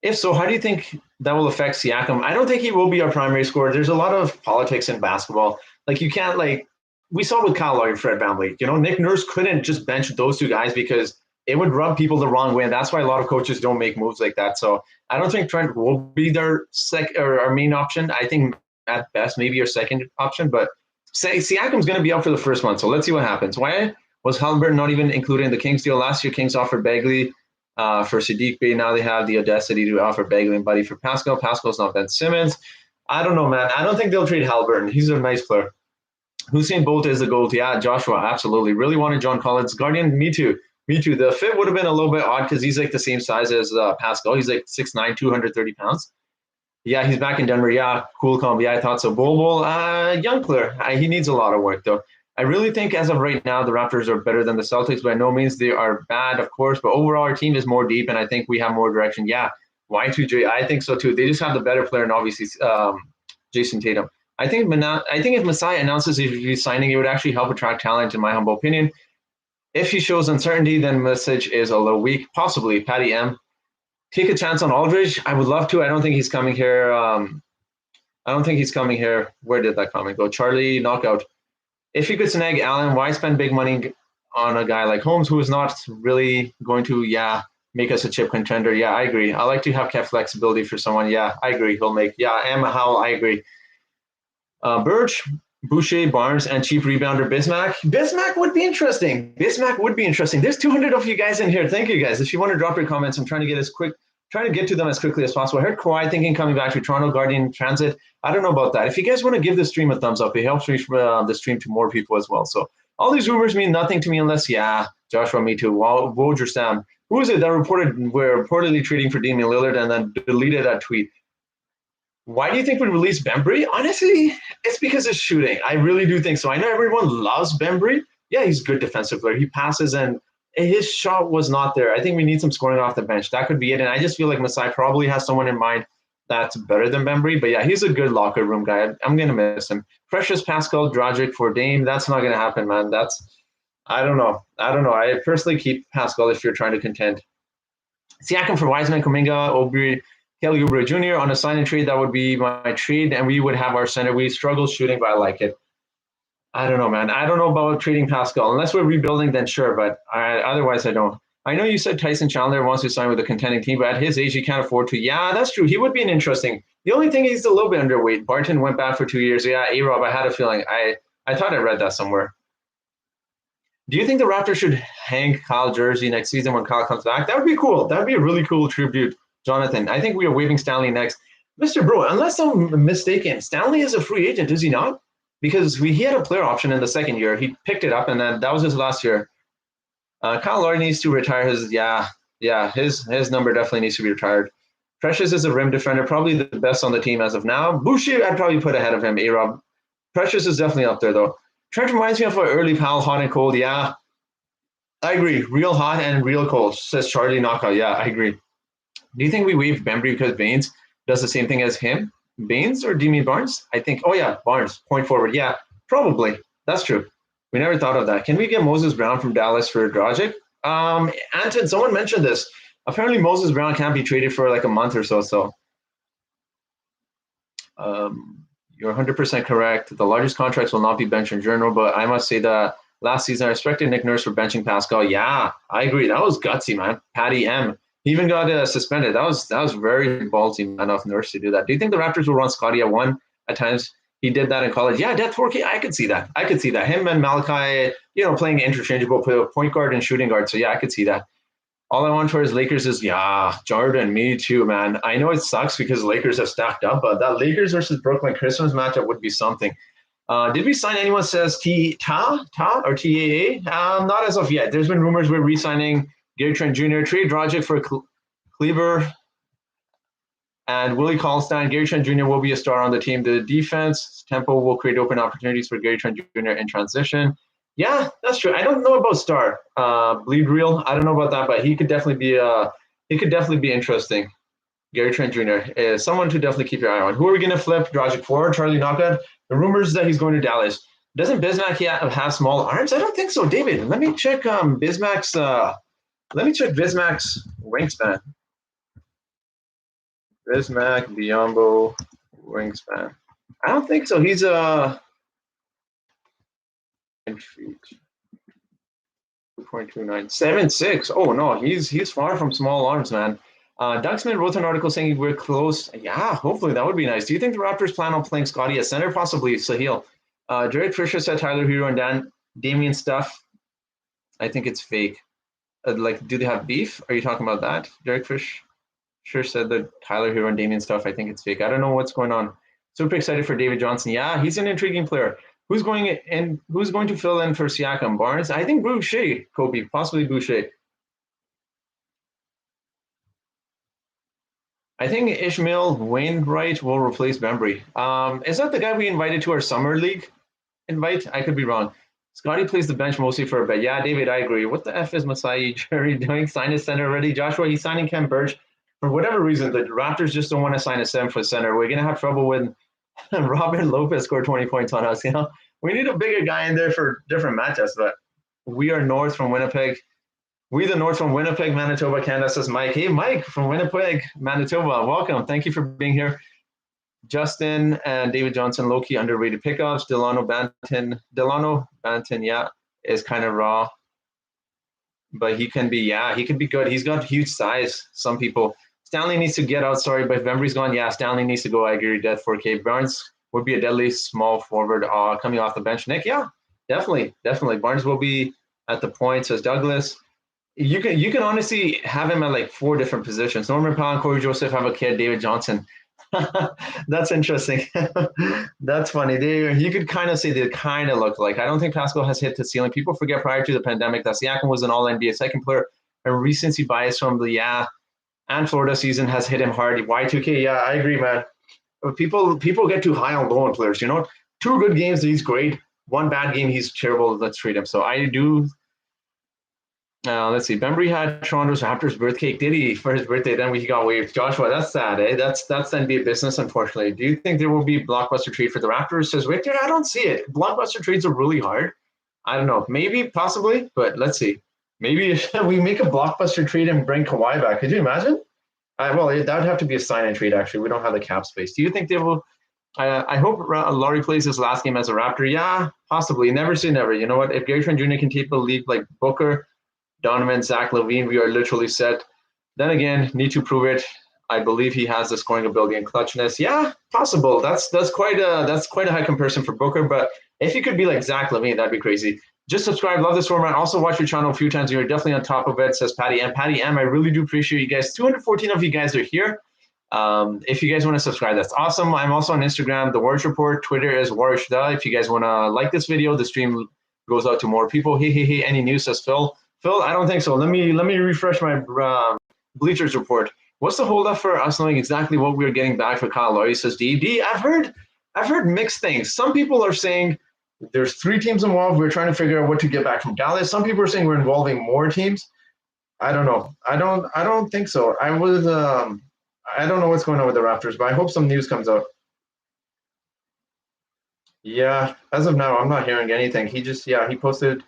If so, how do you think that will affect Siakam? I don't think he will be our primary scorer. There's a lot of politics in basketball. Like, you can't, we saw with Kyle Lowry and Fred VanVleet. Nick Nurse couldn't just bench those two guys because it would rub people the wrong way, and that's why a lot of coaches don't make moves like that. So I don't think Trent will be their our main option. I think at best maybe your second option, but Siakam's going to be out for the first month, so let's see what happens. Why was Halliburton not even included in the Kings deal? Last year, Kings offered Bagley for Sadiq Bey. Now they have the audacity to offer Bagley and Buddy for Pascal. Pascal's not Ben Simmons. I don't know, man. I don't think they'll trade Halliburton. He's a nice player. Hussein Bolt is the GOAT. Yeah, Joshua, absolutely. Really wanted John Collins. Guardian, me too. The fit would have been a little bit odd because he's like the same size as Pascal. He's like 6'9", 230 pounds. Yeah, he's back in Denver. Yeah, cool combo. Yeah, I thought so. Bol, young player. He needs a lot of work, though. I really think as of right now, the Raptors are better than the Celtics. By no means they are bad, of course. But overall, our team is more deep, and I think we have more direction. Yeah, Y2J, I think so, too. They just have the better player, and obviously Jason Tatum. I think if Masai announces he's signing, it would actually help attract talent, in my humble opinion. If he shows uncertainty, then message is a little weak. Possibly. Patty M. Take a chance on Aldridge. I would love to. I don't think he's coming here. Where did that comment go? Charlie Knockout. If you could snag Allen, why spend big money on a guy like Holmes who is not really going to, make us a chip contender? Yeah, I agree. I like to have kept flexibility for someone. Yeah, I agree. He'll make. Yeah, Emma Howell, I agree. Birch, Boucher, Barnes, and cheap rebounder Bismack. Bismack would be interesting. There's 200 of you guys in here. Thank you, guys. If you want to drop your comments, I'm trying to get to them as quickly as possible. I heard Kawhi thinking coming back to Toronto Guardian Transit. I don't know about that. If you guys want to give the stream a thumbs up, it helps reach the stream to more people as well. So all these rumors mean nothing to me unless, Joshua, me too. Woj Sam. Who is it that we're reportedly trading for Damian Lillard and then deleted that tweet? Why do you think we released Bembry? Honestly, it's because of shooting. I really do think so. I know everyone loves Bembry. Yeah, he's a good defensive player. He passes, and his shot was not there. I think we need some scoring off the bench. That could be it. And I just feel like Masai probably has someone in mind that's better than Bembry. But yeah, he's a good locker room guy. I'm going to miss him. Precious Pascal Dragic for Dame. That's not going to happen, man. I don't know. I personally keep Pascal if you're trying to contend. Siakam for Wiseman, Kuminga, Obi, Kelly Oubre Jr. on a sign and trade. That would be my trade, and we would have our center. We struggle shooting, but I like it. I don't know, man. I don't know about trading Pascal. Unless we're rebuilding, then sure, but otherwise I don't. I know you said Tyson Chandler wants to sign with a contending team, but at his age, he can't afford to. Yeah, that's true. He would be an interesting. The only thing, he's a little bit underweight. Barton went back for 2 years. Yeah, A-Rob, I had a feeling. I thought I read that somewhere. Do you think the Raptors should hang Kyle jersey next season when Kyle comes back? That would be cool. That would be a really cool tribute. Jonathan, I think we are waiving Stanley next. Mr. Bro, unless I'm mistaken, Stanley is a free agent, is he not? Because he had a player option in the second year. He picked it up, and then that was his last year. Kyle Lowry needs to retire his number definitely needs to be retired. Precious is a rim defender, probably the best on the team as of now. Boucher, I'd probably put ahead of him, A-Rob. Precious is definitely up there, though. Trent reminds me of our early pal, hot and cold. Yeah, I agree. Real hot and real cold, says Charlie Knockout. Yeah, I agree. Do you think we waived Bembry because Baines does the same thing as him? Baines or Damian Barnes? I think, Barnes, point forward. Yeah, probably. That's true. We never thought of that. Can we get Moses Brown from Dallas for Dragic? Anton, someone mentioned this. Apparently Moses Brown can't be traded for like a month or so. You're 100% correct. The largest contracts will not be benched in general, but I must say that last season I respected Nick Nurse for benching Pascal. Yeah, I agree. That was gutsy, man. Patty M. He even got suspended. That was very ballsy, man, of Nurse to do that. Do you think the Raptors will run Scotty at one at times? He did that in college. Yeah, depth 4K. I could see that. Him and Malachi, playing interchangeable point guard and shooting guard. So yeah, I could see that. All I want for his Lakers is, Jordan, me too, man. I know it sucks because Lakers have stacked up, but that Lakers versus Brooklyn Christmas matchup would be something. Did we sign anyone says Ta or TAA? Not as of yet. There's been rumors we're re-signing Gary Trent Jr. Trade Dragic for Kleber and Willie Cauley-Stein. Gary Trent Jr. will be a star on the team. The defense tempo will create open opportunities for Gary Trent Jr. in transition. Yeah, that's true. I don't know about star. Bleed real. I don't know about that, but he could definitely be interesting. Gary Trent Jr. is someone to definitely keep your eye on. Who are we going to flip Dragic for? Charlie Knockout. The rumors that he's going to Dallas. Doesn't Bismack have small arms? I don't think so, David. Let me check Bismack's wingspan. Bismack Biyombo wingspan. I don't think so. He's in feet. 2.29. 7'6". Oh no, he's far from small arms, man. Ducksman wrote an article saying we're close. Yeah, hopefully that would be nice. Do you think the Raptors plan on playing Scotty as center? Possibly Sahil. Jared Fisher said Tyler Hero and Damian stuff. I think it's fake. Do they have beef? Are you talking about that? Derek Fisher said that Tyler Hero and Damian stuff. I think it's fake. I don't know what's going on. Super excited for David Johnson. Yeah, he's an intriguing player. Who's going to fill in for Siakam? Barnes? I think Boucher, Kobe, possibly Boucher. I think Ishmael Wainwright will replace Bembry. Is that the guy we invited to our summer league invite? I could be wrong. Scotty plays the bench mostly for a bit. Yeah, David, I agree. What the F is Masai Ujiri doing? Sign his center already? Joshua, he's signing Khem Birch. For whatever reason, the Raptors just don't want to sign a center for center. We're going to have trouble when Robin Lopez scored 20 points on us. We need a bigger guy in there for different matchups, but we are north from Winnipeg. We the north from Winnipeg, Manitoba, Canada, says Mike. Hey, Mike from Winnipeg, Manitoba. Welcome. Thank you for being here. Justin and David Johnson, low-key underrated pickups. Delano Banton, yeah, is kind of raw. But he could be good. He's got huge size. Some people. Stanley needs to get out, sorry, but if Bembry's gone, yeah, Stanley needs to go. I agree, dead 4K. Barnes would be a deadly small forward coming off the bench. Nick, yeah, definitely. Barnes will be at the point, says Douglas. You can honestly have him at like 4 different positions. Norman Powell, Corey Joseph have a kid, David Johnson. That's interesting. That's funny. You could kind of say they kind of look like. I don't think Pascal has hit the ceiling. People forget prior to the pandemic that Siakam was an all-NBA second player. And recency bias from the and Florida season has hit him hard. Y2K, yeah, I agree, man. People get too high on low on players. 2 good games, he's great. 1 bad game, he's terrible. Let's treat him. So I do. Let's see. Bembry had Toronto's Raptors birth cake, did he, for his birthday? Then he got waived. Joshua, that's sad, eh? That's NBA business, unfortunately. Do you think there will be a blockbuster trade for the Raptors? Says Victor. I don't see it. Blockbuster trades are really hard. I don't know. Maybe, possibly, but let's see. Maybe we make a blockbuster trade and bring Kawhi back. Could you imagine? That would have to be a sign-and trade, actually. We don't have the cap space. Do you think they will? I hope Laurie plays his last game as a Raptor. Yeah, possibly. Never say never. You know what? If Gary Trent Jr. can take a lead like Booker, Donovan, Zach LaVine, we are literally set. Then again, need to prove it. I believe he has the scoring ability and clutchness. Yeah, possible. That's quite a high comparison for Booker. But if he could be like Zach LaVine, that'd be crazy. Just subscribe. Love this format. Also watch your channel a few times. You're definitely on top of it, says Patty M. Patty M, I really do appreciate you guys. 214 of you guys are here. If you guys want to subscribe, that's awesome. I'm also on Instagram, The Warriors Report. Twitter is WarriorsDa. If you guys want to like this video, the stream goes out to more people. Hey, any news, says Phil. Phil, I don't think so. Let me refresh my Bleachers Report. What's the holdup for us knowing exactly what we're getting back for Kyle Lowry, says D. I've heard mixed things. Some people are saying there's 3 teams involved. We're trying to figure out what to get back from Dallas. Some people are saying we're involving more teams. I don't know. I don't think so. I don't know what's going on with the Raptors, but I hope some news comes out. Yeah, as of now, I'm not hearing anything. He posted.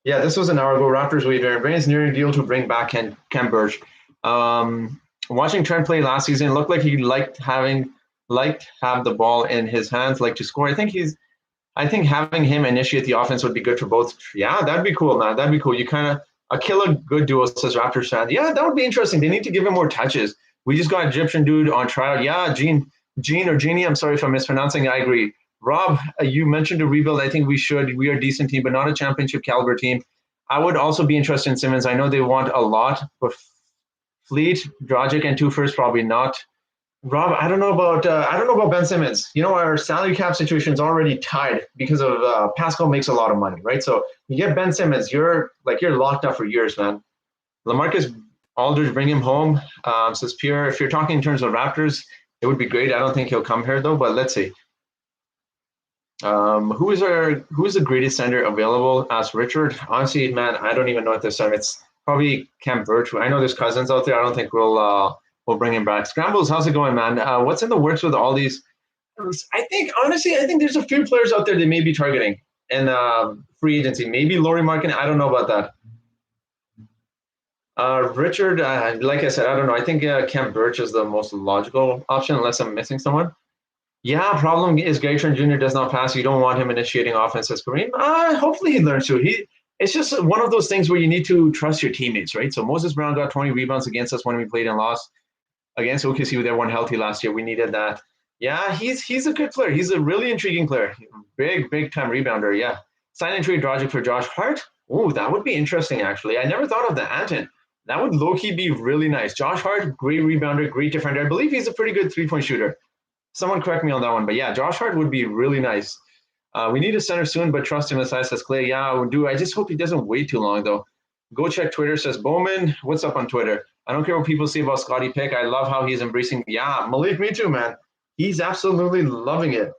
Yeah, this was an hour ago. Raptors waiver. Brandon's nearing deal to bring back Khem Birch. Watching Trent play last season, looked like he liked have the ball in his hands, like to score. I think having him initiate the offense would be good for both. Yeah, that'd be cool, man. That'd be cool. You kind of a killer good duo, says Raptors fan. Yeah, that would be interesting. They need to give him more touches. We just got Egyptian dude on trial. Yeah, Gene or Genie. I'm sorry if I'm mispronouncing. I agree. Rob, you mentioned a rebuild. I think we should. We are a decent team, but not a championship caliber team. I would also be interested in Simmons. I know they want a lot, but Fleet, Dragic, and 2 firsts probably not. Rob, I don't know about Ben Simmons. Our salary cap situation is already tied because of Pascal makes a lot of money, right? So you get Ben Simmons, you're locked up for years, man. LaMarcus Aldridge, bring him home. Says Pierre, if you're talking in terms of Raptors, it would be great. I don't think he'll come here though, but let's see. Who is the greatest center available? Asked Richard. Honestly, man, I don't even know at this time. It's probably Khem, Birch. I know there's Cousins out there. I don't think we'll bring him back. Scrambles, how's it going, man? What's in the works with all these? I think there's a few players out there they may be targeting in free agency. Maybe Lauri Markkanen. I don't know about that. Richard, like I said, I don't know. I think Khem Birch is the most logical option, unless I'm missing someone. Yeah, problem is Gary Trent Jr. does not pass. You don't want him initiating offense as Kareem. Hopefully he learns to. It's just one of those things where you need to trust your teammates, right? So Moses Brown got 20 rebounds against us when we played and lost against OKC with everyone healthy last year. We needed that. Yeah, he's a good player. He's a really intriguing player. Big time rebounder. Yeah. Sign and trade Dragic for Josh Hart. Oh, that would be interesting, actually. I never thought of that, Anton. That would low-key be really nice. Josh Hart, great rebounder, great defender. I believe he's a pretty good three-point shooter. Someone correct me on that one. But yeah, Josh Hart would be really nice. We need a center soon, but trust him, as I says Clay. Yeah, I would do. I just hope he doesn't wait too long, though. Go check Twitter, says Bowman. What's up on Twitter? I don't care what people say about Scottie Pick. I love how he's embracing. Yeah, Malik, me too, man. He's absolutely loving it.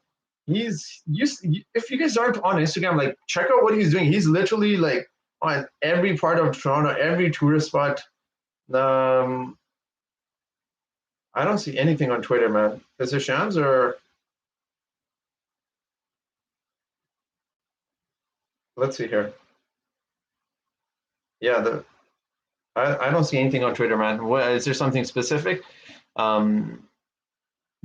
If you guys aren't on Instagram, like, check out what he's doing. He's literally, like, on every part of Toronto, every tourist spot. I don't see anything on Twitter, man. Is it Shams or? Let's see here. Yeah, I don't see anything on Twitter, man. Is there something specific? Do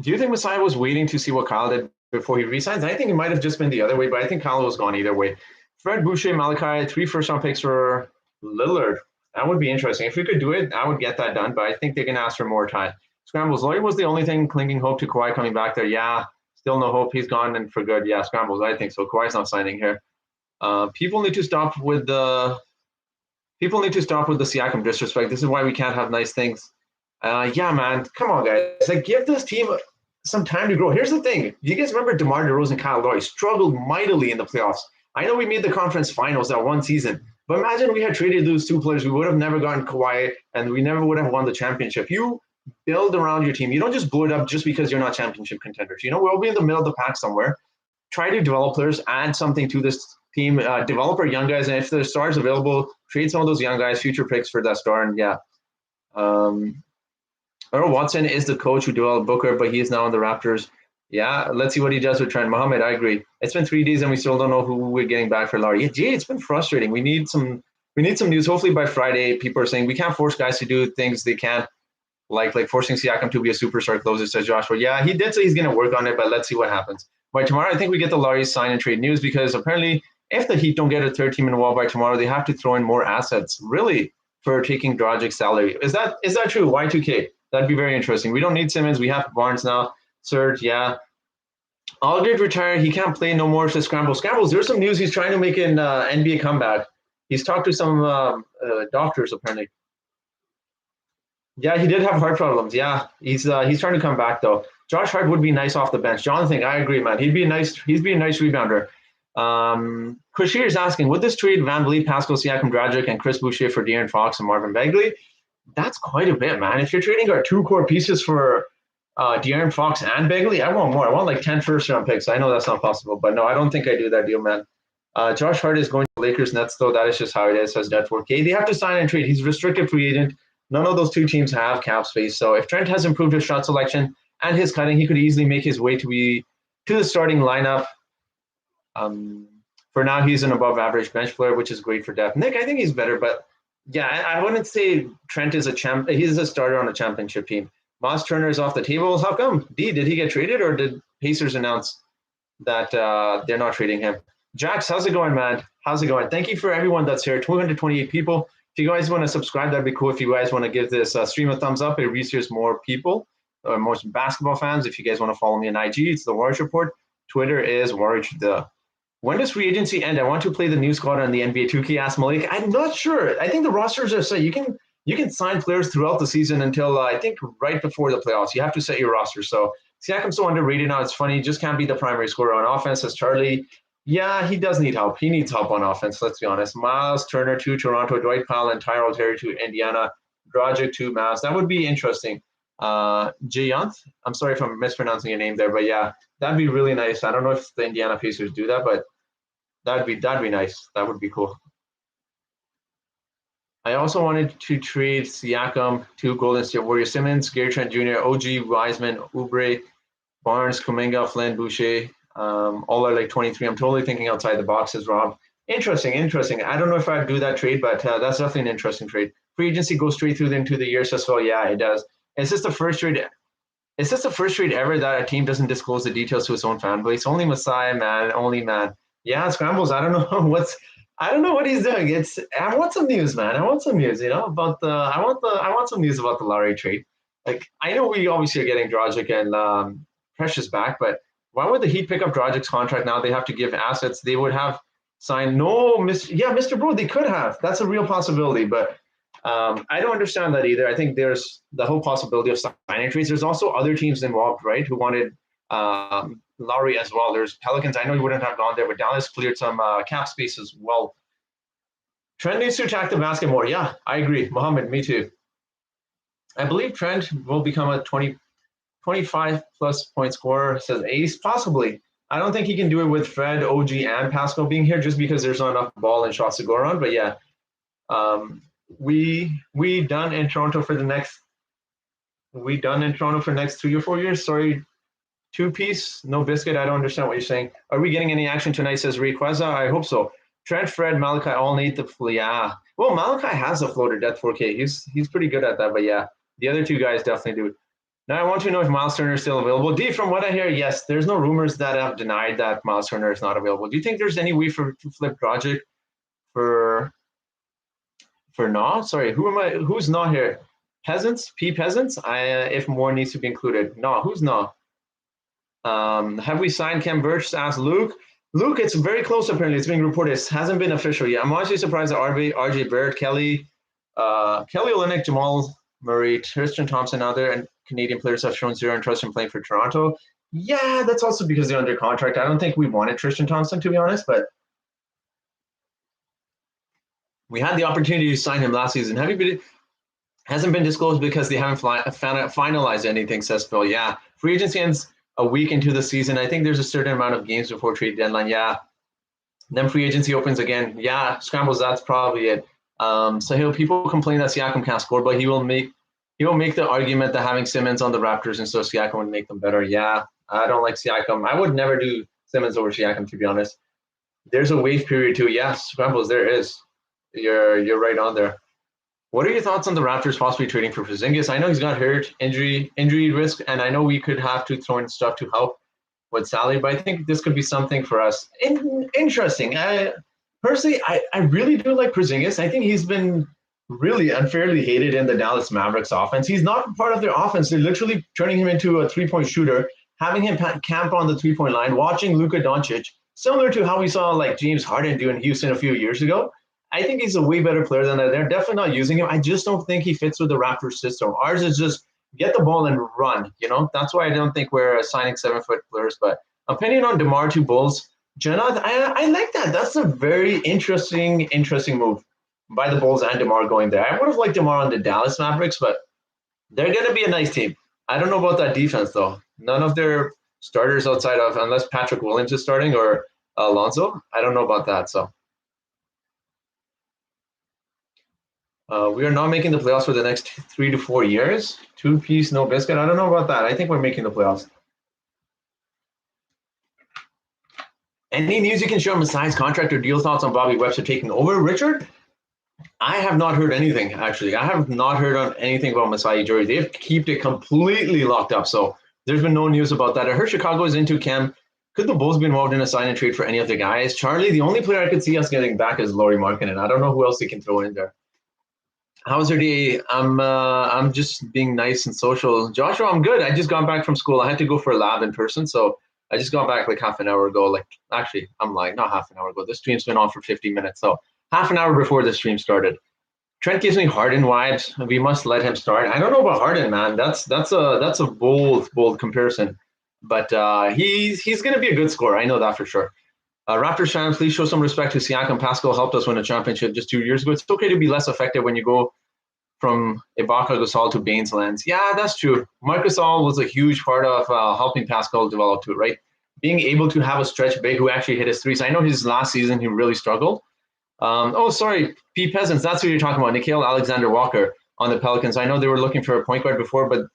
you think Messiah was waiting to see what Kyle did before he resigns? I think it might have just been the other way, but I think Kyle was gone either way. Fred Boucher, Malachi, 3 first-round picks for Lillard. That would be interesting. If we could do it, I would get that done, but I think they're going to ask for more time. Scrambles, Lloyd was the only thing clinging hope to Kawhi coming back there. Yeah, still no hope. He's gone and for good. Yeah, Scrambles, I think so. Kawhi's not signing here. People need to stop with the Siakam disrespect. This is why we can't have nice things. Yeah, man, come on, guys. Like, give this team some time to grow. Here's the thing. You guys remember DeMar DeRozan and Kyle Lowry struggled mightily in the playoffs. I know we made the conference finals that one season, but imagine we had traded those two players. We would have never gotten Kawhi, and we never would have won the championship. You build around your team. You don't just blow it up just because you're not championship contenders. We'll be in the middle of the pack somewhere. Try to develop players, add something to this team, develop our young guys, and if the stars available, trade some of those young guys, future picks for that star. And yeah, Earl Watson is the coach who developed Booker, but he is now on the Raptors. Yeah, let's see what he does with Trent. Mohammed, I agree. It's been 3 days and we still don't know who we're getting back for Larry. Yeah, Jay, it's been frustrating. We need some news. Hopefully by Friday, people are saying we can't force guys to do things they can't, like forcing Siakam to be a superstar closer, says Joshua. Yeah, he did say he's going to work on it, but let's see what happens. By tomorrow, I think we get the Larry sign and trade news, because apparently if the Heat don't get a third team involved by tomorrow, they have to throw in more assets, really, for taking Dragic's salary. Is that true? Y2K? That'd be very interesting. We don't need Simmons. We have Barnes now. Serge, yeah. Aldridge retired. He can't play no more, says Scrambles. Scrambles, there's some news. He's trying to make an NBA comeback. He's talked to some doctors, apparently. Yeah, he did have heart problems. Yeah, he's trying to come back, though. Josh Hart would be nice off the bench. Jonathan, I agree, man. He'd be a nice rebounder. Krishir is asking, would this trade VanVleet, Pascal Siakam, Dragic, and Chris Boucher for De'Aaron Fox and Marvin Bagley? That's quite a bit, man. If you're trading our 2 core pieces for De'Aaron Fox and Bagley, I want more. I want like 10 first-round picks. I know that's not possible, but no, I don't think I do that deal, man. Josh Hart is going to Lakers Nets, though. That is just how it is, says Dead4K. They have to sign and trade. He's a restricted free agent. None of those 2 teams have cap space. So if Trent has improved his shot selection and his cutting, he could easily make his way to the starting lineup. For now, he's an above-average bench player, which is great for depth. Nick, I think he's better, but yeah, I wouldn't say Trent is he's a starter on a championship team. Miles Turner is off the table. How come? Did he get traded, or did Pacers announce that they're not trading him? Jax, how's it going, man? How's it going? Thank you for everyone that's here. 228 people. If you guys want to subscribe, that'd be cool. If you guys want to give this stream a thumbs up, it reaches more people, more basketball fans. If you guys want to follow me on IG, it's the Warriors Report. Twitter is Warriors the. When does free agency end? I want to play the new squad on the NBA 2K. Ask Malik. I'm not sure. I think the rosters are set. You can sign players throughout the season until I think right before the playoffs. You have to set your roster. So Siakam's so underrated now. It's funny. He just can't be the primary scorer on offense, as Charlie. Yeah, he does need help. He needs help on offense, let's be honest. Miles Turner to Toronto, Dwight Powell and Tyrell Terry to Indiana, Dragic to Mavs. That would be interesting. Jayant, I'm sorry if I'm mispronouncing your name there, but yeah, that'd be really nice. I don't know if the Indiana Pacers do that, but that'd be nice. That would be cool. I also wanted to trade Siakam to Golden State Warriors. Simmons, Gary Trent Jr., OG, Wiseman, Oubre, Barnes, Kuminga, Flynn, Boucher, all are like 23. I'm totally thinking outside the boxes, Rob. Interesting. I don't know if I'd do that trade, but that's definitely an interesting trade. Free agency goes straight through into the year, so well, yeah, it does. Is this the first trade? Is this the first trade ever that a team doesn't disclose the details to its own fan base? Only Messiah, man. Only man. Yeah, Scrambles. I don't know I don't know what he's doing. I want some news, man. I want some news, about I want some news about the Lowry trade. Like I know we obviously are getting Dragic and Precious back, but why would the Heat pick up Dragic's contract now? They have to give assets. They would have signed Mr. Bro, they could have. That's a real possibility, but I don't understand that either. I think there's the whole possibility of signing trades. There's also other teams involved, right, who wanted Lowry as well. There's Pelicans. I know you wouldn't have gone there, but Dallas cleared some cap space as well. Trent needs to attack the basket more. Yeah, I agree. Mohammed, me too. I believe Trent will become a 25 plus point scorer, says Ace, possibly. I don't think he can do it with Fred, OG, and Pascal being here just because there's not enough ball and shots to go around. But yeah, we done in Toronto for the next 3 or 4 years. Sorry, two piece, no biscuit. I don't understand what you're saying. Are we getting any action tonight? Says Rayquaza. I hope so. Trent, Fred, Malachi all need the yeah. Well, Malachi has a floater depth 4K. He's pretty good at that. But yeah, the other two guys definitely do. Now I want to know if Miles Turner is still available. D, from what I hear, yes. There's no rumors that have denied that Miles Turner is not available. Do you think there's any way to flip Dragic for Nah? Sorry, who's not here? Peasants? Peasants? If more needs to be included. No, who's not? Have we signed Khem Birch? Asked Luke. Luke, it's very close apparently. It's being reported. It hasn't been official yet. I'm honestly surprised that RJ Barrett, Kelly Olynyk, Jamal Murray, Tristan Thompson, other Canadian players have shown zero interest in playing for Toronto. Yeah, that's also because they're under contract. I don't think we wanted Tristan Thompson, to be honest, but we had the opportunity to sign him last season. Hasn't been disclosed because they haven't finalized anything, says Phil. Yeah, free agency ends a week into the season. I think there's a certain amount of games before trade deadline. Yeah. And then free agency opens again. Yeah, Scrambles, that's probably it. So people complain that Siakam can't score, but he will make the argument that having Simmons on the Raptors and so Siakam would make them better. Yeah, I don't like Siakam. I would never do Simmons over Siakam, to be honest. There's a wave period too. Yes, Scrambles, there is. You're right on there. What are your thoughts on the Raptors possibly trading for Porzingis? I know he's got hurt, injury risk, and I know we could have to throw in stuff to help with salary, but I think this could be something for us. Interesting. Personally, I really do like Porzingis. I think he's been really unfairly hated in the Dallas Mavericks offense. He's not part of their offense. They're literally turning him into a three-point shooter, having him camp on the three-point line, watching Luka Doncic, similar to how we saw like James Harden do in Houston a few years ago. I think he's a way better player than that. They're definitely not using him. I just don't think he fits with the Raptors system. Ours is just get the ball and run. That's why I don't think we're signing 7-foot players. But opinion on DeMar to Bulls, Jenna, I like that. That's a very interesting move by the Bulls and DeMar going there. I would have liked DeMar on the Dallas Mavericks, but they're going to be a nice team. I don't know about that defense, though. None of their starters outside of, unless Patrick Williams is starting or Alonzo, I don't know about that. So. We are not making the playoffs for the next 3 to 4 years. Two-piece, no biscuit. I don't know about that. I think we're making the playoffs. Any news you can share on Masai's contract or deal thoughts on Bobby Webster taking over, Richard? I have not heard anything, actually. I have not heard on anything about Masai Ujiri. They've kept it completely locked up, so there's been no news about that. I heard Chicago is into Khem. Could the Bulls be involved in a sign and trade for any of the guys? Charlie, the only player I could see us getting back is Lauri Markkanen. I don't know who else they can throw in there. How's your day? I'm just being nice and social. Joshua, I'm good. I just got back from school. I had to go for a lab in person, so I just got back like half an hour ago. Like, actually, I'm lying, not half an hour ago. The stream's been on for 50 minutes, so half an hour before the stream started. Trent gives me Harden wide. We must let him start. I don't know about Harden, man. That's a bold comparison, but he's gonna be a good scorer. I know that for sure. Raptors fans, please show some respect to Siakam. Pascal helped us win a championship just 2 years ago. It's okay to be less effective when you go from Ibaka, Gasol to Baines lands. Yeah, that's true. Marc Gasol was a huge part of helping Pascal develop too, right? Being able to have a stretch big who actually hit his threes. I know his last season he really struggled. Oh, sorry, P. Peasants. That's who you're talking about. Nickeil Alexander-Walker on the Pelicans. I know they were looking for a point guard before, but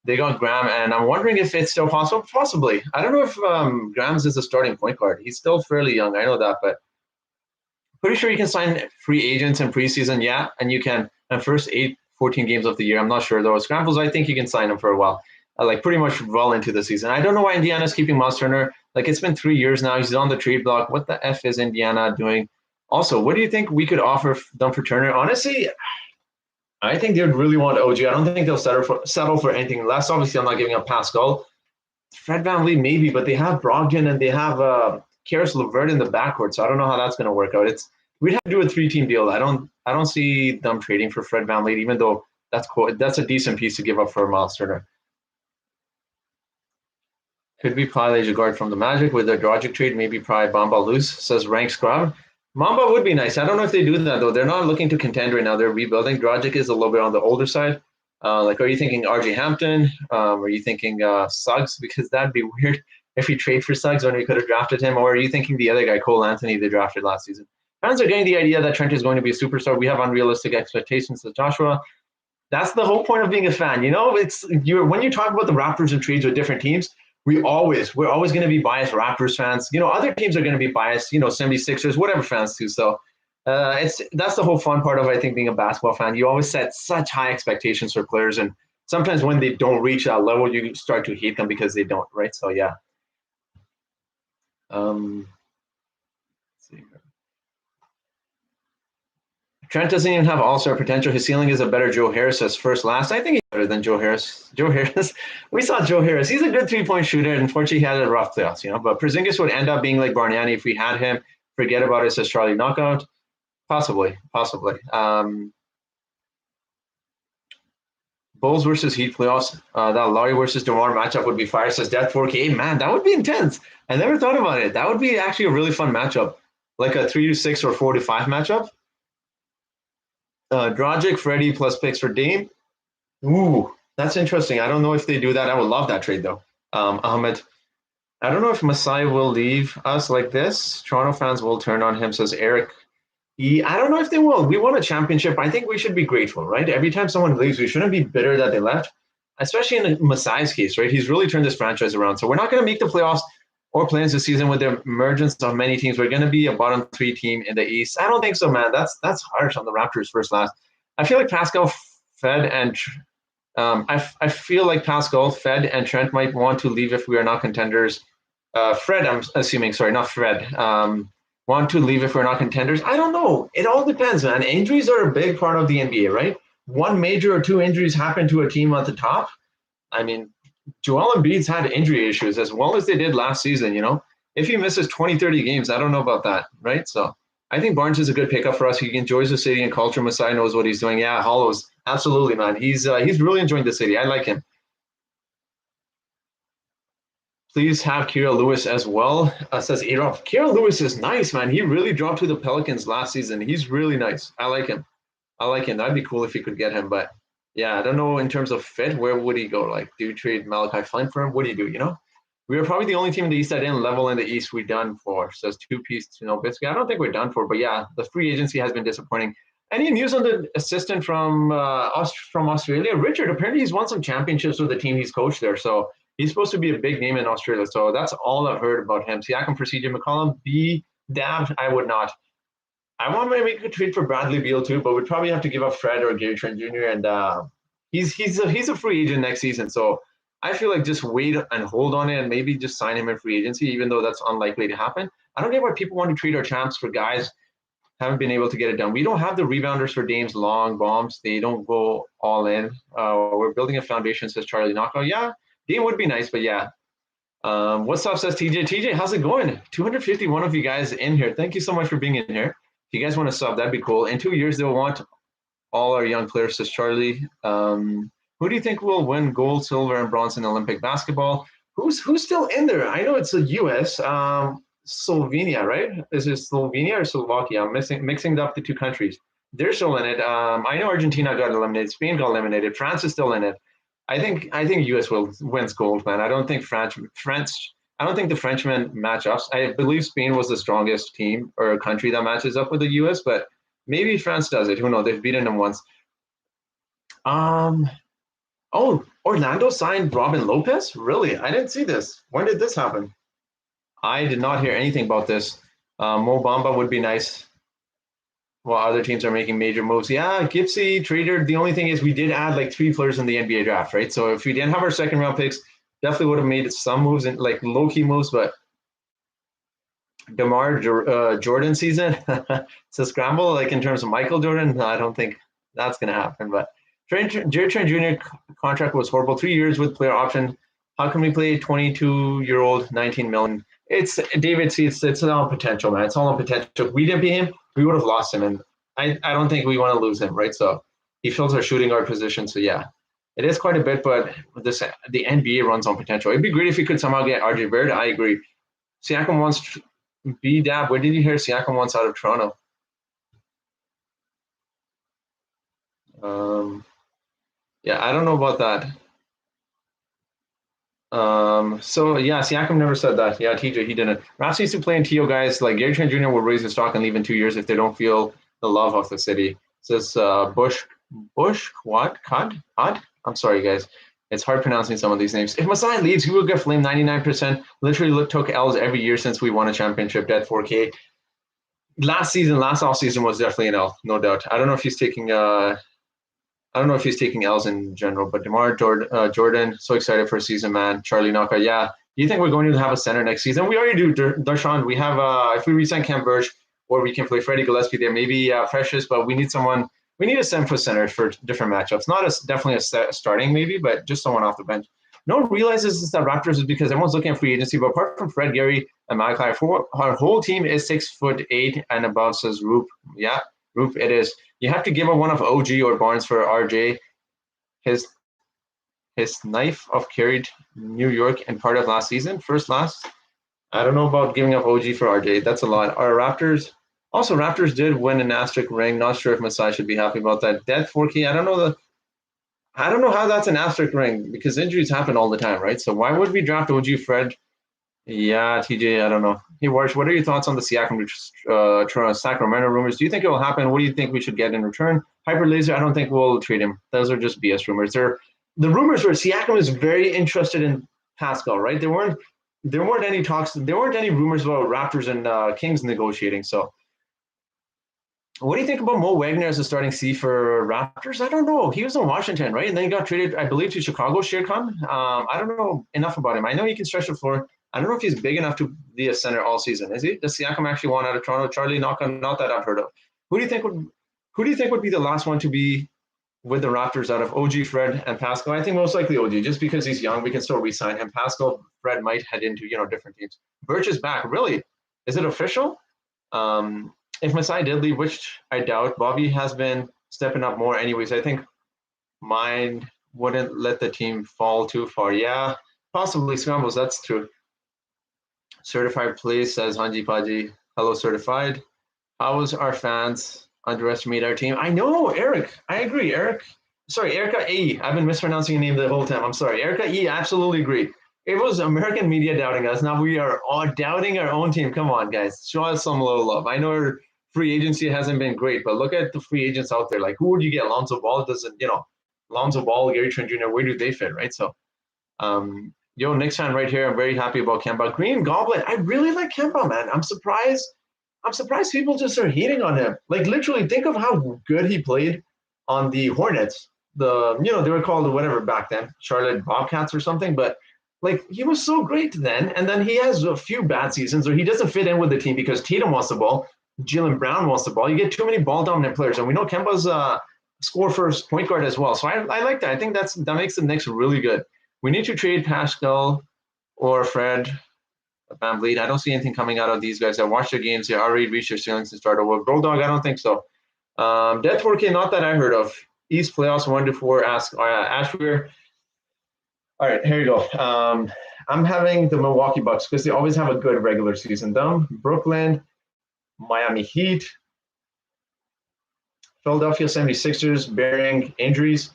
they got Graham, and I'm wondering if it's still possible. Possibly. I don't know if Graham's is a starting point guard. He's still fairly young. I know that, but pretty sure you can sign free agents in preseason. Yeah, and you can. And first 14 games of the year. I'm not sure though. Scrambles, I think you can sign him for a while. Like pretty much well into the season. I don't know why Indiana's keeping Miles Turner. Like it's been 3 years now. He's on the trade block. What the F is Indiana doing? Also, what do you think we could offer them for Turner? Honestly, I think they would really want OG. I don't think they'll settle for anything less. Obviously, I'm not giving up Pascal. Fred VanVleet maybe, but they have Brogdon and they have Karis LeVert in the backcourt. So I don't know how that's going to work out. We'd have to do a 3-team deal. I don't see them trading for Fred VanVleet, even though that's cool. That's a decent piece to give up for Miles Turner. Could we pry a guard from the Magic with the Dragic trade? Maybe pry Bamba loose, says Rank Scrub. Mamba would be nice. I don't know if they do that, though. They're not looking to contend right now. They're rebuilding. Dragic is a little bit on the older side. Like, are you thinking RJ Hampton? Are you thinking Suggs? Because that'd be weird if we trade for Suggs when we could have drafted him. Or are you thinking the other guy, Cole Anthony, they drafted last season? Fans are getting the idea that Trent is going to be a superstar. We have unrealistic expectations, says Joshua. That's the whole point of being a fan. You know, when you talk about the Raptors and trades with different teams, we're always going to be biased Raptors fans. You know, other teams are going to be biased, 76ers, whatever fans too. So that's the whole fun part of, I think, being a basketball fan. You always set such high expectations for players, and sometimes when they don't reach that level, you start to hate them because they don't, right? So yeah. Let's see here. Trent doesn't even have all-star potential. His ceiling is a better Joe Harris as first last. I think he's better than Joe Harris. We saw Joe Harris. He's a good three-point shooter. Unfortunately, he had a rough playoffs, But Porzingis would end up being like Bargnani if we had him. Forget about it, says Charlie Knockout. Possibly. Bulls versus Heat playoffs. That Laurie versus DeMar matchup would be fire, says Death 4K. Man, that would be intense. I never thought about it. That would be actually a really fun matchup. Like a 3-6 or 4-5 matchup. Dragic, Freddie plus picks for Dame. Ooh, that's interesting. I don't know if they do that. I would love that trade, though. Ahmed, I don't know if Masai will leave us like this. Toronto fans will turn on him, says Eric. I don't know if they will. We won a championship. I think we should be grateful, right? Every time someone leaves, we shouldn't be bitter that they left, especially in Masai's case, right? He's really turned this franchise around. So we're not going to make the playoffs or play-ins this season with the emergence of many teams. We're going to be a bottom 3 team in the East. I don't think so, man. That's harsh on the Raptors first last. I feel like Pascal, Fed, and I feel like Pascal, Fed, and Trent might want to leave if we are not contenders. Fred, I'm assuming, sorry, not Fred. Want to leave if we're not contenders? I don't know. It all depends, man. Injuries are a big part of the NBA, right? One major or 2 injuries happen to a team at the top. I mean, Joel Embiid's had injury issues as well as they did last season, If he misses 20, 30 games, I don't know about that, right? So I think Barnes is a good pickup for us. He enjoys the city and culture. Masai knows what he's doing. Yeah, Hollows, absolutely, man. He's really enjoying the city. I like him. Please have Kira Lewis as well, says Adolf. Kira Lewis is nice, man. He really dropped to the Pelicans last season. He's really nice. I like him. That'd be cool if you could get him, but yeah, I don't know in terms of fit, where would he go? Like, do you trade Malachi Flynn for him? What do you do, We were probably the only team in the East that didn't level in the East we're done for. Says 2-piece, Biscuit. I don't think we're done for, but yeah, the free agency has been disappointing. Any news on the assistant from Australia? Richard, apparently he's won some championships with the team he's coached there, so he's supposed to be a big name in Australia. So that's all I've heard about him. Siakam for CJ McCollum. Dabbed, I would not. I want to make a trade for Bradley Beal too, but we'd probably have to give up Fred or Gary Trent Jr. And he's a free agent next season. So I feel like just wait and hold on it and maybe just sign him in free agency, even though that's unlikely to happen. I don't get why people want to trade our champs for guys haven't been able to get it done. We don't have the rebounders for Dame's long bombs. They don't go all in. We're building a foundation, says Charlie Knockout. Yeah, Dame would be nice, but yeah. What's up, says TJ. TJ, how's it going? 251 of you guys in here. Thank you so much for being in here. If you guys want to sub, that'd be cool. In 2 years, they'll want all our young players, says Charlie. Who do you think will win gold, silver, and bronze in Olympic basketball? Who's still in there? I know it's the U.S. Slovenia, right? Is it Slovenia or Slovakia? I'm mixing up the two countries. They're still in it. I know Argentina got eliminated. Spain got eliminated. France is still in it. I think US wins gold, man. I don't think France. I don't think the Frenchmen match up. I believe Spain was the strongest team or country that matches up with the US, but maybe France does it. Who knows? They've beaten them once. Um. Oh, Orlando signed Robin Lopez. Really? I didn't see this. When did this happen? I did not hear anything about this. Mo Bamba would be nice while other teams are making major moves. Yeah, Gipsy, Trader. The only thing is we did add like 3 players in the NBA draft, right? So if we didn't have our second round picks, definitely would have made some moves and like low key moves. But DeMar Jordan season, it's a scramble. Like in terms of Michael Jordan, no, I don't think that's going to happen. But Jerry Trent Jr. contract was horrible. 3 years with player option. How can we play 22-year-old, 19 million? It's David C. It's all on potential, man. It's all on potential. If we didn't pay him, we would have lost him, and I don't think we want to lose him, right? So he fills our shooting guard position. So yeah, it is quite a bit, but the NBA runs on potential. It'd be great if we could somehow get RJ Barrett. I agree. Siakam wants B-Dab. Where did you hear Siakam wants out of Toronto? Yeah, I don't know about that. So yeah, Siakam never said that. Yeah, TJ, he didn't. Raps needs to play in TO guys. Like Gary Trent Jr. will raise his stock and leave in 2 years if they don't feel the love of the city. Says Bush, what? Cod? I'm sorry, guys. It's hard pronouncing some of these names. If Masai leaves, he will get flamed 99%. Literally took L's every year since we won a championship. Dead 4K. Last offseason was definitely an L, no doubt. I don't know if he's taking L's in general, but DeMar Jordan, so excited for a season, man. Charlie Naka, yeah. Do you think we're going to have a center next season? We already do, Darshan. We have, if we resign Khem Birch, or we can play Freddie Gillespie there, maybe Precious, but we need someone. We need a 7-foot center for different matchups. Not definitely a starting maybe, but just someone off the bench. No one realizes that Raptors is because everyone's looking at free agency, but apart from Fred, Gary, and Malachi, our whole team is 6'8" and above, says Roop. Yeah, Roop, it is. You have to give up one of OG or Barnes for RJ. His knife of carried New York and part of last season, last. I don't know about giving up OG for RJ. That's a lot. Our Raptors did win an asterisk ring. Not sure if Masai should be happy about that. Dead 4K. I don't know how that's an asterisk ring because injuries happen all the time, right? So why would we draft OG Fred? Yeah, TJ, I don't know. Hey, Warsh, what are your thoughts on the Siakam Sacramento rumors? Do you think it will happen? What do you think we should get in return? Hyper Laser, I don't think we'll trade him. Those are just BS rumors. The rumors were Siakam is very interested in Pascal, right? There weren't any talks. There weren't any rumors about Raptors and Kings negotiating. So what do you think about Mo Wagner as a starting C for Raptors? I don't know. He was in Washington, right? And then he got traded, I believe, to Chicago, Sherkan. I don't know enough about him. I know he can stretch the floor. I don't know if he's big enough to be a center all season. Is he? Does Siakam actually want out of Toronto? Charlie Naka, not that I've heard of. Who do you think would be the last one to be with the Raptors out of OG, Fred, and Pascal? I think most likely OG, just because he's young. We can still re-sign him. Pascal, Fred might head into different teams. Birch is back. Really? Is it official? If Masai did leave, which I doubt, Bobby has been stepping up more. Anyways, I think mine wouldn't let the team fall too far. Yeah, possibly scrambles. That's true. Certified Police says Hanji Paji. Hello, certified. How was our fans underestimate our team? I know, Eric. I agree, Eric. Sorry, Erica E. I've been mispronouncing your name the whole time. I'm sorry. Erica E. Absolutely agree. It was American media doubting us. Now we are all doubting our own team. Come on, guys. Show us some little love. I know our free agency hasn't been great, but look at the free agents out there. Like, who would you get? Lonzo Ball doesn't, Lonzo Ball, Gary Trent Jr., where do they fit, right? So, Nick's fan right here. I'm very happy about Kemba. Green Goblin. I really like Kemba, man. I'm surprised people just are hating on him. Like, literally, think of how good he played on the Hornets. They were called whatever back then, Charlotte Bobcats or something, but like he was so great then, and then he has a few bad seasons where he doesn't fit in with the team because Tatum wants the ball, Jaylen Brown wants the ball. You get too many ball dominant players, and we know Kemba's score first point guard as well. So I like that. I think that makes the Knicks really good. We need to trade Pascal or Fred VanVleet. I don't see anything coming out of these guys. I watched their games. They already reached their ceilings and start over. Bulldog, I don't think so. Death 4K, not that I heard of. East playoffs 1-4. Ask Ashweir. All right, here you go. I'm having the Milwaukee Bucks because they always have a good regular season. Them, Brooklyn, Miami Heat, Philadelphia 76ers bearing injuries.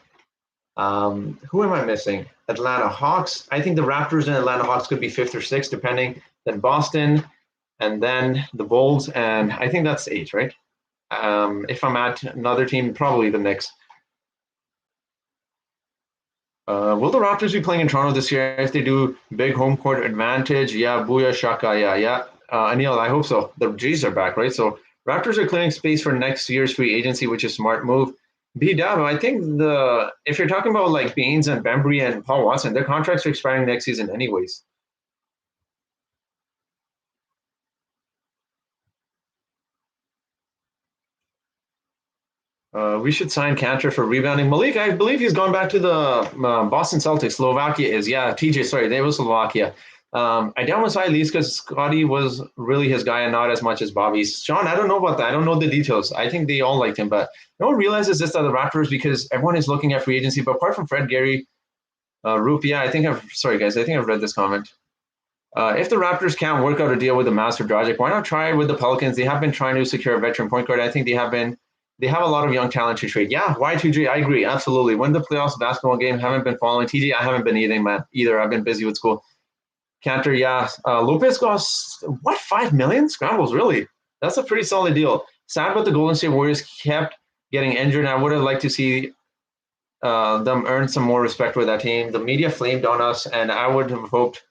Who am I missing? Atlanta Hawks. I think the Raptors and Atlanta Hawks could be fifth or sixth, depending. Then Boston, and then the Bulls, and I think that's 8, right? If I'm at another team, probably the Knicks. Will the Raptors be playing in Toronto this year? If they do, big home court advantage. Yeah, booyah shaka. Yeah. Anil, I hope so. The G's are back, right? So Raptors are clearing space for next year's free agency, which is a smart move. B-Dub, I think if you're talking about like Baines and Bembry and Paul Watson, their contracts are expiring next season anyways. We should sign Cantor for rebounding. Malik, I believe he's gone back to the Boston Celtics. Slovakia is, yeah. TJ, sorry, they were Slovakia. I doubt Masai leaves because Scotty was really his guy and not as much as Bobby's. Sean, I don't know about that. I don't know the details. I think they all liked him, but no one realizes this at the Raptors because everyone is looking at free agency. But apart from Fred, Gary, Roop, yeah, I think I've read this comment. If the Raptors can't work out a deal with the Mavs for Dragic, why not try with the Pelicans? They have been trying to secure a veteran point guard. I think they have a lot of young talent to trade. Yeah, Y2J, I agree, absolutely. When the playoffs basketball game, haven't been following. TJ, I haven't been either. I've been busy with school. Cantor, yeah. Lopez costs, 5 million? Scrambles, really? That's a pretty solid deal. Sad but the Golden State Warriors kept getting injured, and I would have liked to see them earn some more respect with that team. The media flamed on us, and I would have hoped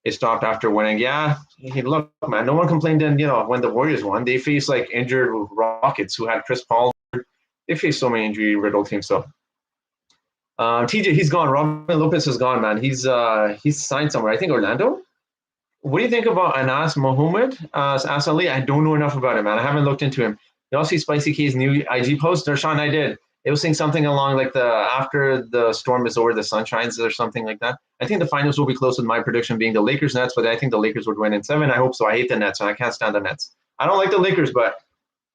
it stopped after winning. Yeah, look, man, no one complained when the Warriors won. They faced like injured Rockets who had Chris Paul. They faced so many injury-riddled teams. So TJ, he's gone. Robin Lopez is gone, man. He's signed somewhere. I think Orlando. What do you think about Anas Mohammed? As Ali, I don't know enough about him, man. I haven't looked into him. You also see Spicy K's new IG post. Darshan, I did. It was saying something along like after the storm is over, the sun shines or something like that. I think the finals will be close with my prediction being the Lakers Nets, but I think the Lakers would win in 7. I hope so. I hate the Nets, and I can't stand the Nets. I don't like the Lakers, but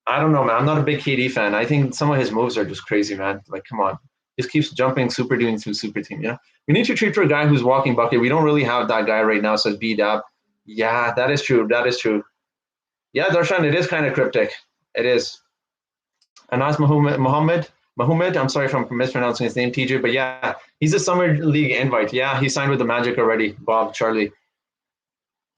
I don't know, man. I'm not a big KD fan. I think some of his moves are just crazy, man. Like, come on. Just keeps jumping, super doing through super team, We need to treat for a guy who's walking bucket. We don't really have that guy right now, says B-Dab. Yeah, that is true. Yeah, Darshan, it is kind of cryptic. It is. Anas Mohammed, I'm sorry if I'm mispronouncing his name, TJ, but yeah, he's a summer league invite. Yeah, he signed with the Magic already, Bob, Charlie.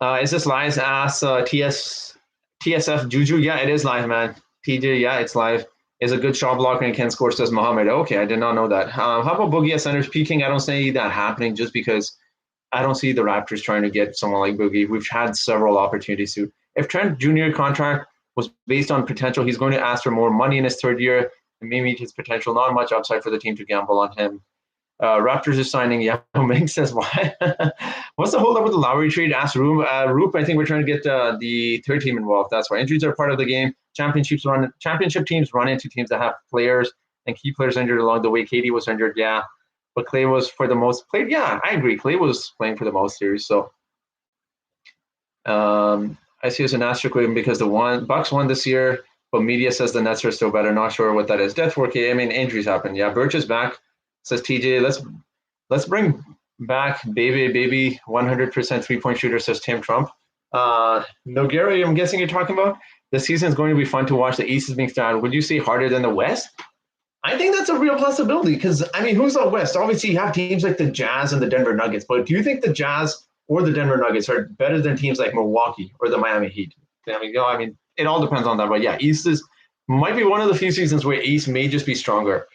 Is this live? Ask TSF Juju. Yeah, it is live, man. TJ, yeah, it's live. Is a good shot blocker and can score, says Mohammed. Okay, I did not know that. How about Boogie at centers peaking? I don't see that happening just because I don't see the Raptors trying to get someone like Boogie. We've had several opportunities to. If Trent Jr. contract was based on potential, he's going to ask for more money in his third year and maybe meet his potential. Not much upside for the team to gamble on him. Raptors are signing. Yeah, Ming says, why? What's the hold up with the Lowry trade? Ask Roop. Roop, I think we're trying to get the third team involved. That's why. Injuries are part of the game. Championship teams run into teams that have players and key players injured along the way. KD was injured, yeah. But Clay was for the most played. Yeah, I agree. Clay was playing for the most series. So I see as an asterisk because the Bucks won this year, but media says the Nets are still better. Not sure what that is. Death work. I mean, injuries happen. Yeah, Birch is back. Says TJ. Let's bring back baby 100% 3-point shooter. Says Tim Trump. Noguera, I'm guessing you're talking about. The season is going to be fun to watch. The East is being started. Would you say harder than the West? I think that's a real possibility because, I mean, who's out West? Obviously, you have teams like the Jazz and the Denver Nuggets, but do you think the Jazz or the Denver Nuggets are better than teams like Milwaukee or the Miami Heat? I mean, it all depends on that. But yeah, East might be one of the few seasons where East may just be stronger.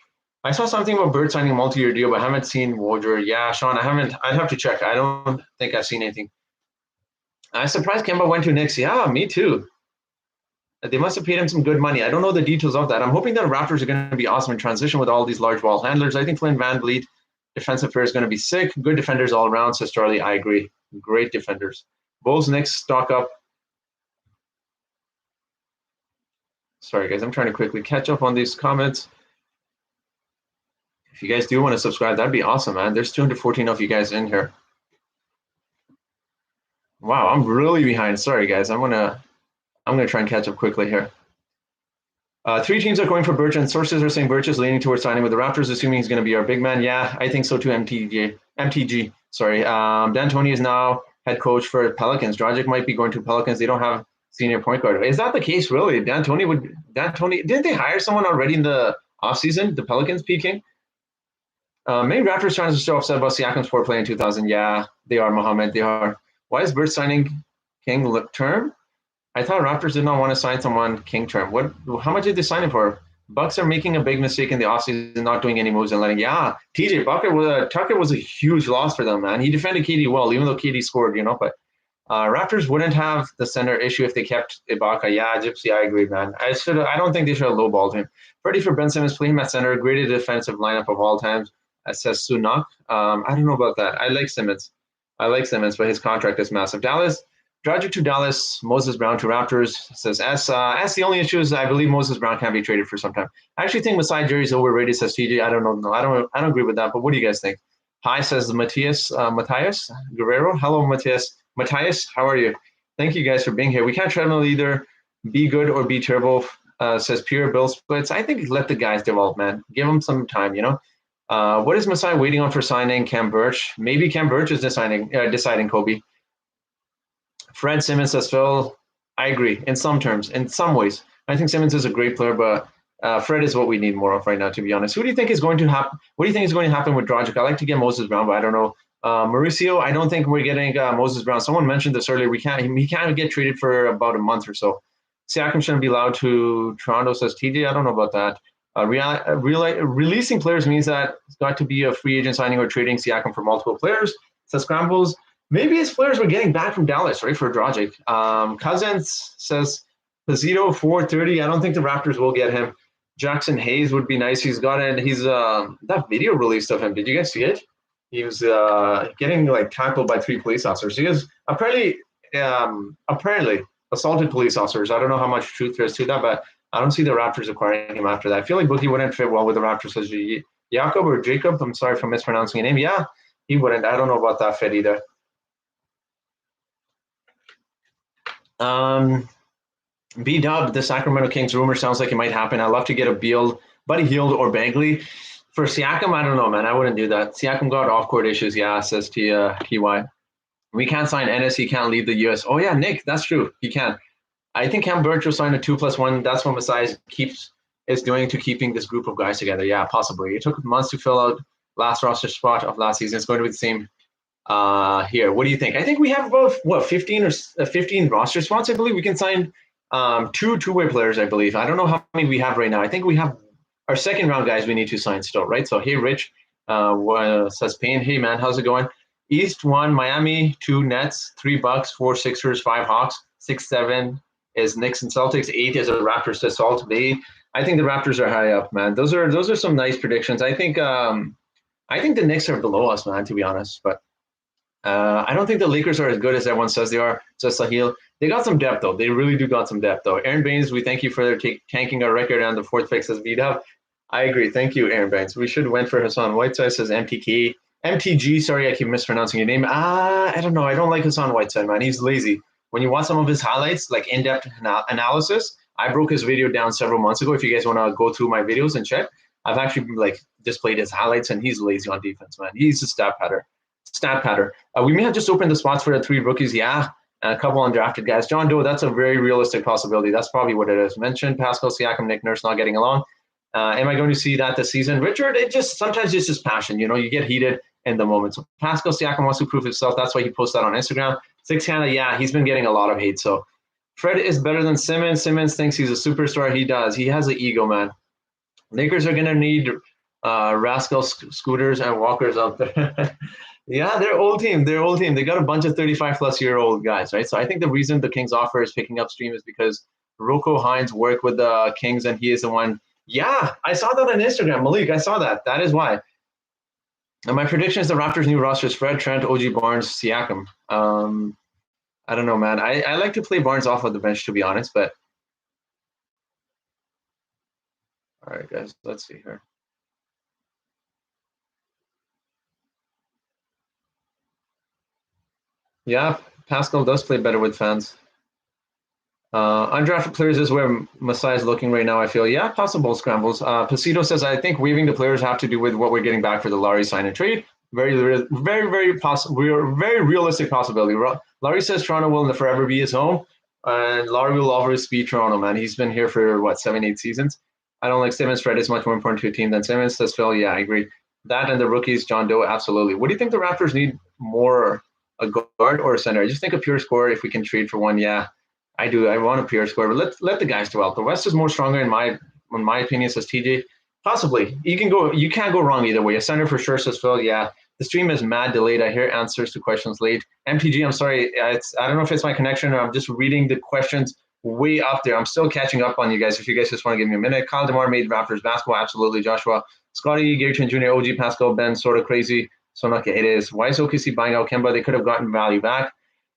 I saw something about Birch signing a multi-year deal, but I haven't seen Wardrobe. Yeah, Sean, I haven't. I'd have to check. I don't think I've seen anything. I'm surprised Kemba went to Knicks. Yeah, me too. They must have paid him some good money. I don't know the details of that. I'm hoping that Raptors are going to be awesome in transition with all these large ball handlers. I think Flynn VanVleet, defensive player, is going to be sick. Good defenders all around, says Charlie. I agree. Great defenders. Bulls, Knicks, stock up. Sorry, guys. I'm trying to quickly catch up on these comments. If you guys do want to subscribe, that'd be awesome, man. There's 214 of you guys in here. Wow, I'm really behind. Sorry, guys. I'm gonna try and catch up quickly here. 3 teams are going for Birch, and sources are saying Birch is leaning towards signing with the Raptors, assuming he's going to be our big man. Yeah, I think so too, MTG. Sorry. D'Antoni is now head coach for Pelicans. Dragic might be going to Pelicans. They don't have senior point guard. Is that the case, really? D'Antoni, didn't they hire someone already in the offseason? The Pelicans, peaking? Many Raptors fans are still upset about Siakam's poor play in 2000. Yeah, they are, Mohammed. They are. Why is Birch signing King term? I thought Raptors did not want to sign someone King term. What? How much did they sign him for? Bucks are making a big mistake in the offseason, not doing any moves and letting. Yeah, TJ Tucker was a huge loss for them, man. He defended KD well, even though KD scored, But Raptors wouldn't have the center issue if they kept Ibaka. Yeah, Gypsy, I agree, man. I don't think they should have lowballed him. Ready for Ben Simmons, play him at center. Greatest defensive lineup of all times. Says Sunak. I don't know about that. I like Simmons, but his contract is massive. Dallas. Dragic to Dallas, Moses Brown to Raptors, says S. S. The only issue is I believe Moses Brown can't be traded for some time. I actually think Masai Ujiri is overrated, says TJ. I don't know. I don't agree with that. But what do you guys think? Hi, says Matthias Guerrero. Hello, Matthias, how are you? Thank you guys for being here. We can't try to either be good or be terrible, says Pierre Bill Splits. I think let the guys develop, man. Give them some time, What is Masai waiting on for signing Khem Birch? Maybe Khem Birch is deciding Kobe. Fred Simmons says, Phil, I agree in some terms, in some ways. I think Simmons is a great player, but Fred is what we need more of right now, to be honest. Who do you think is going to happen? What do you think is going to happen with Dragic? I like to get Moses Brown, but I don't know. Mauricio, I don't think we're getting Moses Brown. Someone mentioned this earlier. He can't get traded for about a month or so. Siakam shouldn't be allowed to Toronto, says TJ. I don't know about that. Releasing players means that it's got to be a free agent signing or trading Siakam for multiple players, says Scrambles. Maybe his players were getting back from Dallas, right, for Dragic. Cousins says Pizito 430. I don't think the Raptors will get him. Jackson Hayes would be nice. He's that video released of him. Did you guys see it? He was getting tackled by 3 police officers. He is apparently assaulted police officers. I don't know how much truth there is to that, but I don't see the Raptors acquiring him after that. I feel like Boogie wouldn't fit well with the Raptors. Says Jacob or Jacob. I'm sorry for mispronouncing your name. Yeah, he wouldn't. I don't know about that fit either. B-Dub, the Sacramento Kings rumor sounds like it might happen. I'd love to get a Buddy Hield or Bagley. For Siakam, I don't know, man. I wouldn't do that. Siakam got off-court issues, yeah, says TY. We can't sign Ennis. He can't leave the U.S. Oh, yeah, Nick, that's true. He can. I think Khem Birch will sign a 2+1. That's what Masai is doing to keeping this group of guys together. Yeah, possibly. It took months to fill out last roster spot of last season. It's going to be the same here. What do you think? I think we have about 15 roster spots. I believe we can sign two-way players. I believe. I don't know how many we have right now. I think we have our second round guys we need to sign still, right? So hey, Rich says Payne. Hey man, how's it going? East 1, Miami 2, Nets 3 Bucks 4 Sixers 5 Hawks 6 7 is Knicks and Celtics 8 is the Raptors to Salt Bay. I think the Raptors are high up, man. Those are some nice predictions. I think the Knicks are below us, man. To be honest, but. I don't think the Lakers are as good as everyone says they are. Just Sahil. They got some depth, though. They really do got some depth, though. Aaron Baines, we thank you for tanking our record on the 4th pick, says Vida. I agree. Thank you, Aaron Baines. We should went for Hassan Whiteside, says MTG. Sorry, I keep mispronouncing your name. I don't know. I don't like Hassan Whiteside, man. He's lazy. When you watch some of his highlights, like in-depth analysis, I broke his video down several months ago. If you guys want to go through my videos and check, I've actually just played his highlights, and he's lazy on defense, man. He's a stat pattern. We may have just opened the spots for the 3 rookies, yeah, and a couple undrafted guys. John Doe, that's a very realistic possibility. That's probably what it is. Mentioned Pascal Siakam, Nick Nurse not getting along. Am I going to see that this season? Richard, sometimes it's just passion. You get heated in the moment. So Pascal Siakam wants to prove himself. That's why he posts that on Instagram. Six Canada, yeah, he's been getting a lot of hate. So Fred is better than Simmons. Simmons thinks he's a superstar. He does. He has an ego, man. Lakers are going to need rascal scooters and walkers out there. Yeah, they're old team. They got a bunch of 35-plus-year-old guys, right? So I think the reason the Kings offer is picking up steam is because Rocco Hines worked with the Kings, and he is the one. Yeah, I saw that on Instagram, Malik. I saw that. That is why. And my prediction is the Raptors' new roster is Fred, Trent, OG Barnes, Siakam. I don't know, man. I like to play Barnes off of the bench, to be honest, but. All right, guys, let's see here. Yeah, Pascal does play better with fans. Undrafted players is where Masai is looking right now, I feel. Yeah, possible scrambles. Pacito says, I think waiving the players have to do with what we're getting back for the Larry sign and trade. Very realistic possibility. Laurie says Toronto will forever be his home, and Laurie will always be Toronto, man. He's been here for what, 7-8 seasons. I don't like Simmons. Fred is much more important to a team than Simmons, says Phil. Yeah, I agree. That and the rookies, John Doe, absolutely. What do you think the Raptors need more, a guard or a center? I just think a pure scorer if we can trade for one. Yeah, I do. I want a pure scorer, but let the guys develop. The West is more stronger in my opinion, says TJ. Possibly. You can't go wrong either way. A center for sure, says Phil. Yeah. The stream is mad delayed. I hear answers to questions late. MTG, I'm sorry. I don't know if it's my connection or I'm just reading the questions way up there. I'm still catching up on you guys. If you guys just want to give me a minute. Kyle DeMar made Raptors basketball. Absolutely. Joshua. Scotty, Gary Trent Jr., OG Pascal, Ben, sort of crazy. So okay, it is. Why is OKC buying out Kemba? They could have gotten value back.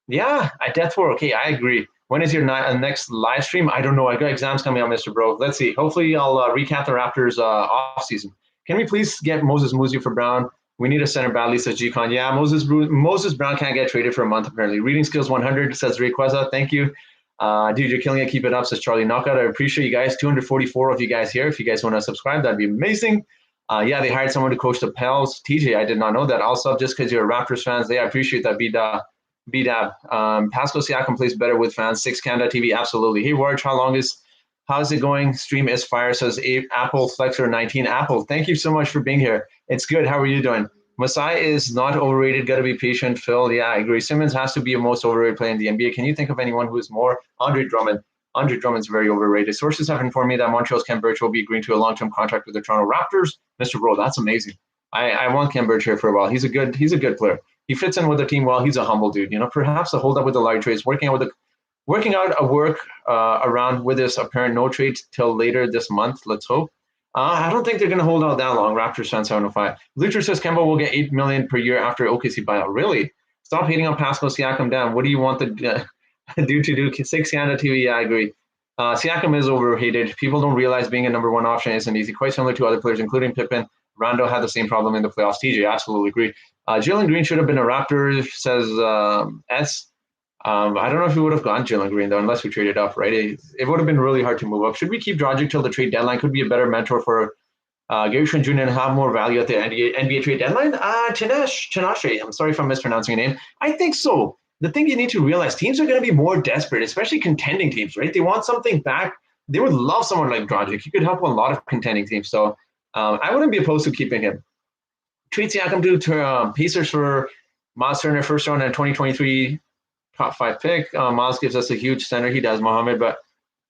Yeah, at Death 4. Okay, I agree. When is your next live stream? I don't know. I got exams coming up, Mr. Bro. Let's see. Hopefully, I'll recap the Raptors offseason. Can we please get Moses Moody for Brown? We need a center badly, says G-Con. Yeah, Moses Brown can't get traded for a month, apparently. Reading skills 100, says Rayquaza. Thank you. Dude, you're killing it. Keep it up, says Charlie Knockout. I appreciate you guys. 244 of you guys here. If you guys want to subscribe, that'd be amazing. Yeah, they hired someone to coach the Pels. TJ, I did not know that. Also, just because you're a Raptors fans, I appreciate that. B-Dab. Pascal Siakam plays better with fans. 6 Canada TV, absolutely. Hey, Warch, how's it going? Stream is fire, says Apple Flexor 19. Apple, thank you so much for being here. It's good. How are you doing? Masai is not overrated. Got to be patient. Phil, yeah, I agree. Simmons has to be a most overrated player in the NBA. Can you think of anyone who is more? Andre Drummond. Andre Drummond's very overrated. Sources have informed me that Montreal's Khem Birch will be agreeing to a long-term contract with the Toronto Raptors. Mr. Bro, that's amazing. I want Khem Birch here for a while. He's a good player. He fits in with the team well. He's a humble dude. Perhaps the holdup with the large trades, working out a work around with this apparent no trade till later this month. Let's hope. I don't think they're going to hold out that long. Raptors fan 705. Lucher says Kemba will get $8 million per year after OKC buyout. Really? Stop hating on Pascal Siakam. Down. What do you want the dude to do? 6 Canada TV. Yeah, I agree. Siakam is overhated. People don't realize being a number one option isn't easy. Quite similar to other players, including Pippen. Rondo had the same problem in the playoffs. TJ, absolutely agree. Jalen Green should have been a Raptor, says S. I don't know if we would have gone Jalen Green, though, unless we traded up, right? It would have been really hard to move up. Should we keep Dragic till the trade deadline? Could be a better mentor for Gary Trent Jr. and have more value at the NBA trade deadline? Tinashe, I'm sorry if I'm mispronouncing your name. I think so. The thing you need to realize, teams are going to be more desperate, especially contending teams, right? They want something back. They would love someone like Dragic. He could help a lot of contending teams. So I wouldn't be opposed to keeping him. Trade Siakam to Pacers for Miles Turner, first round and 2023 top 5 pick. Miles gives us a huge center. He does, Mohammed, but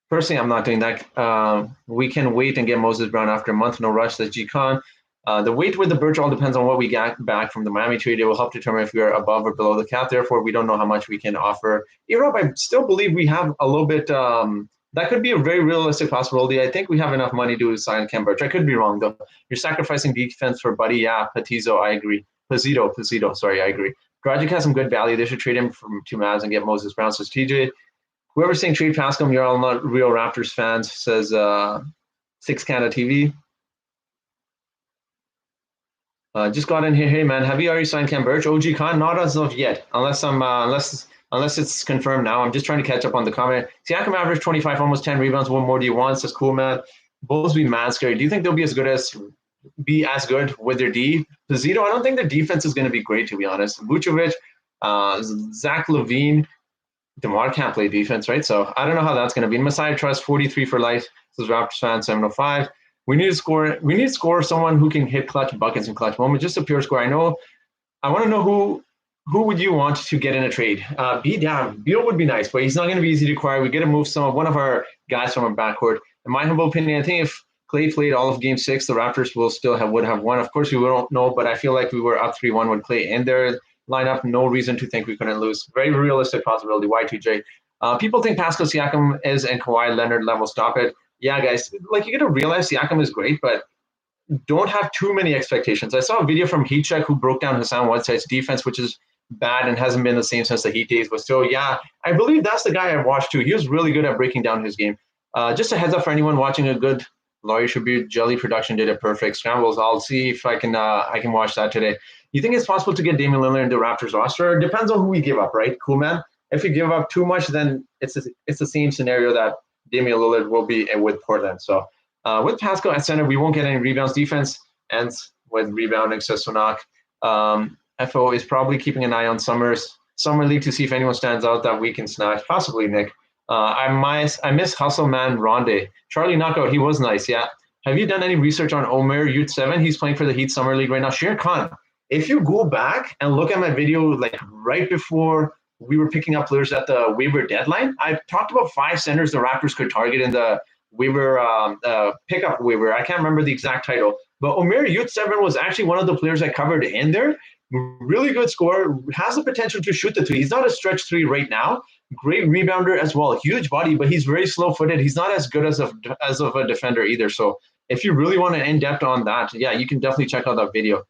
personally, I'm not doing that. We can wait and get Moses Brown after a month. No rush, says G-Con. The wait with the Birch all depends on what we got back from the Miami trade. It will help determine if we are above or below the cap. Therefore, we don't know how much we can offer. Europe, I still believe we have a little bit. That could be a very realistic possibility. I think we have enough money to sign Khem Birch. I could be wrong, though. You're sacrificing defense for Buddy. Yeah, Petizzo, I agree. Pizito, sorry, I agree. Dragic has some good value. They should trade him to Mavs and get Moses Brown, says TJ. Whoever's saying trade Pascal, you're all not real Raptors fans, says 6 Canada TV. Just got in here. Hey, man, have you already signed Khem Birch? OG Khan? Not as of yet, unless it's confirmed now. I'm just trying to catch up on the comment. Siakam averaged 25, almost 10 rebounds. What more do you want? Says cool, man. Bulls be mad scary. Do you think they'll be as good with their D? Pizito, I don't think their defense is going to be great, to be honest. Vucevic, Zach LaVine, DeMar can't play defense, right? So I don't know how that's going to be. Messiah Trust, 43 for life. This is Raptors fan 705. We need to score someone who can hit clutch buckets and clutch moments. Just a pure score. I want to know who would you want to get in a trade? Beal would be nice, but he's not going to be easy to acquire. We got to move one of our guys from our backcourt. In my humble opinion, I think if Klay played all of Game 6, the Raptors would have won. Of course, we don't know, but I feel like we were up 3-1 with Klay in their lineup. No reason to think we couldn't lose. Very realistic possibility. Y2J. People think Pascal Siakam is and Kawhi Leonard level. Stop it. Yeah, guys. Like, you got to realize Siakam is great, but don't have too many expectations. I saw a video from Heat Check who broke down Hassan Whiteside's defense, which is bad and hasn't been the same since the Heat days. But still, yeah, I believe that's the guy I watched too. He was really good at breaking down his game. Just a heads up for anyone watching a good Laurie Tribute, Jelly Production did a perfect scrambles. I'll see if I can watch that today. You think it's possible to get Damian Lillard into the Raptors roster? It depends on who we give up, right? Cool, man. If we give up too much, then it's the same scenario that Damian Lillard will be with Portland. So with Pascal at center, we won't get any rebounds. Defense ends with rebounding, says Sonak. FO is probably keeping an eye on summer league to see if anyone stands out that we can snatch. Possibly Nick. I miss Hustle Man Ronde. Charlie Knockout, he was nice. Yeah. Have you done any research on Omer Youth 7? He's playing for the Heat Summer League right now. Sher Khan, if you go back and look at my video, like right before we were picking up players at the waiver deadline, I talked about 5 centers the Raptors could target in the waiver pickup waiver. I can't remember the exact title, but Omer Youth 7 was actually one of the players I covered in there. Really good scorer, has the potential to shoot the 3. He's not a stretch 3 right now. Great rebounder as well, huge body, but he's very slow-footed. He's not as good as of a defender either. So if you really want an in-depth on that, yeah, you can definitely check out that video.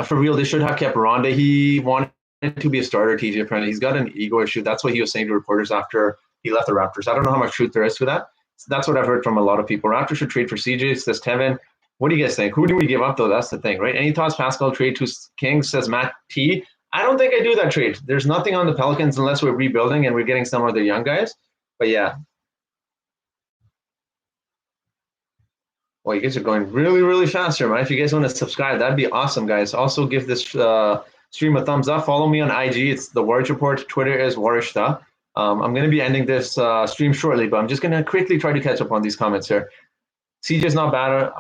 For real, they should have kept Ronda. He wanted to be a starter, TJ apparently. He's got an ego issue. That's what he was saying to reporters after he left the Raptors. I don't know how much truth there is to that. So that's what I've heard from a lot of people. Raptors should trade for CJ, says Tevin. What do you guys think? Who do we give up, though? That's the thing, right? Any thoughts, Pascal, trade to Kings, says Matt T. I don't think I do that trade. There's nothing on the Pelicans unless we're rebuilding and we're getting some of the young guys. But, yeah. Well, you guys are going really, really fast here, man. If you guys want to subscribe, that'd be awesome, guys. Also, give this stream a thumbs up. Follow me on IG. It's the Warriors Report. Twitter is Warishta. I'm going to be ending this stream shortly, but I'm just going to quickly try to catch up on these comments here. CJ's not bad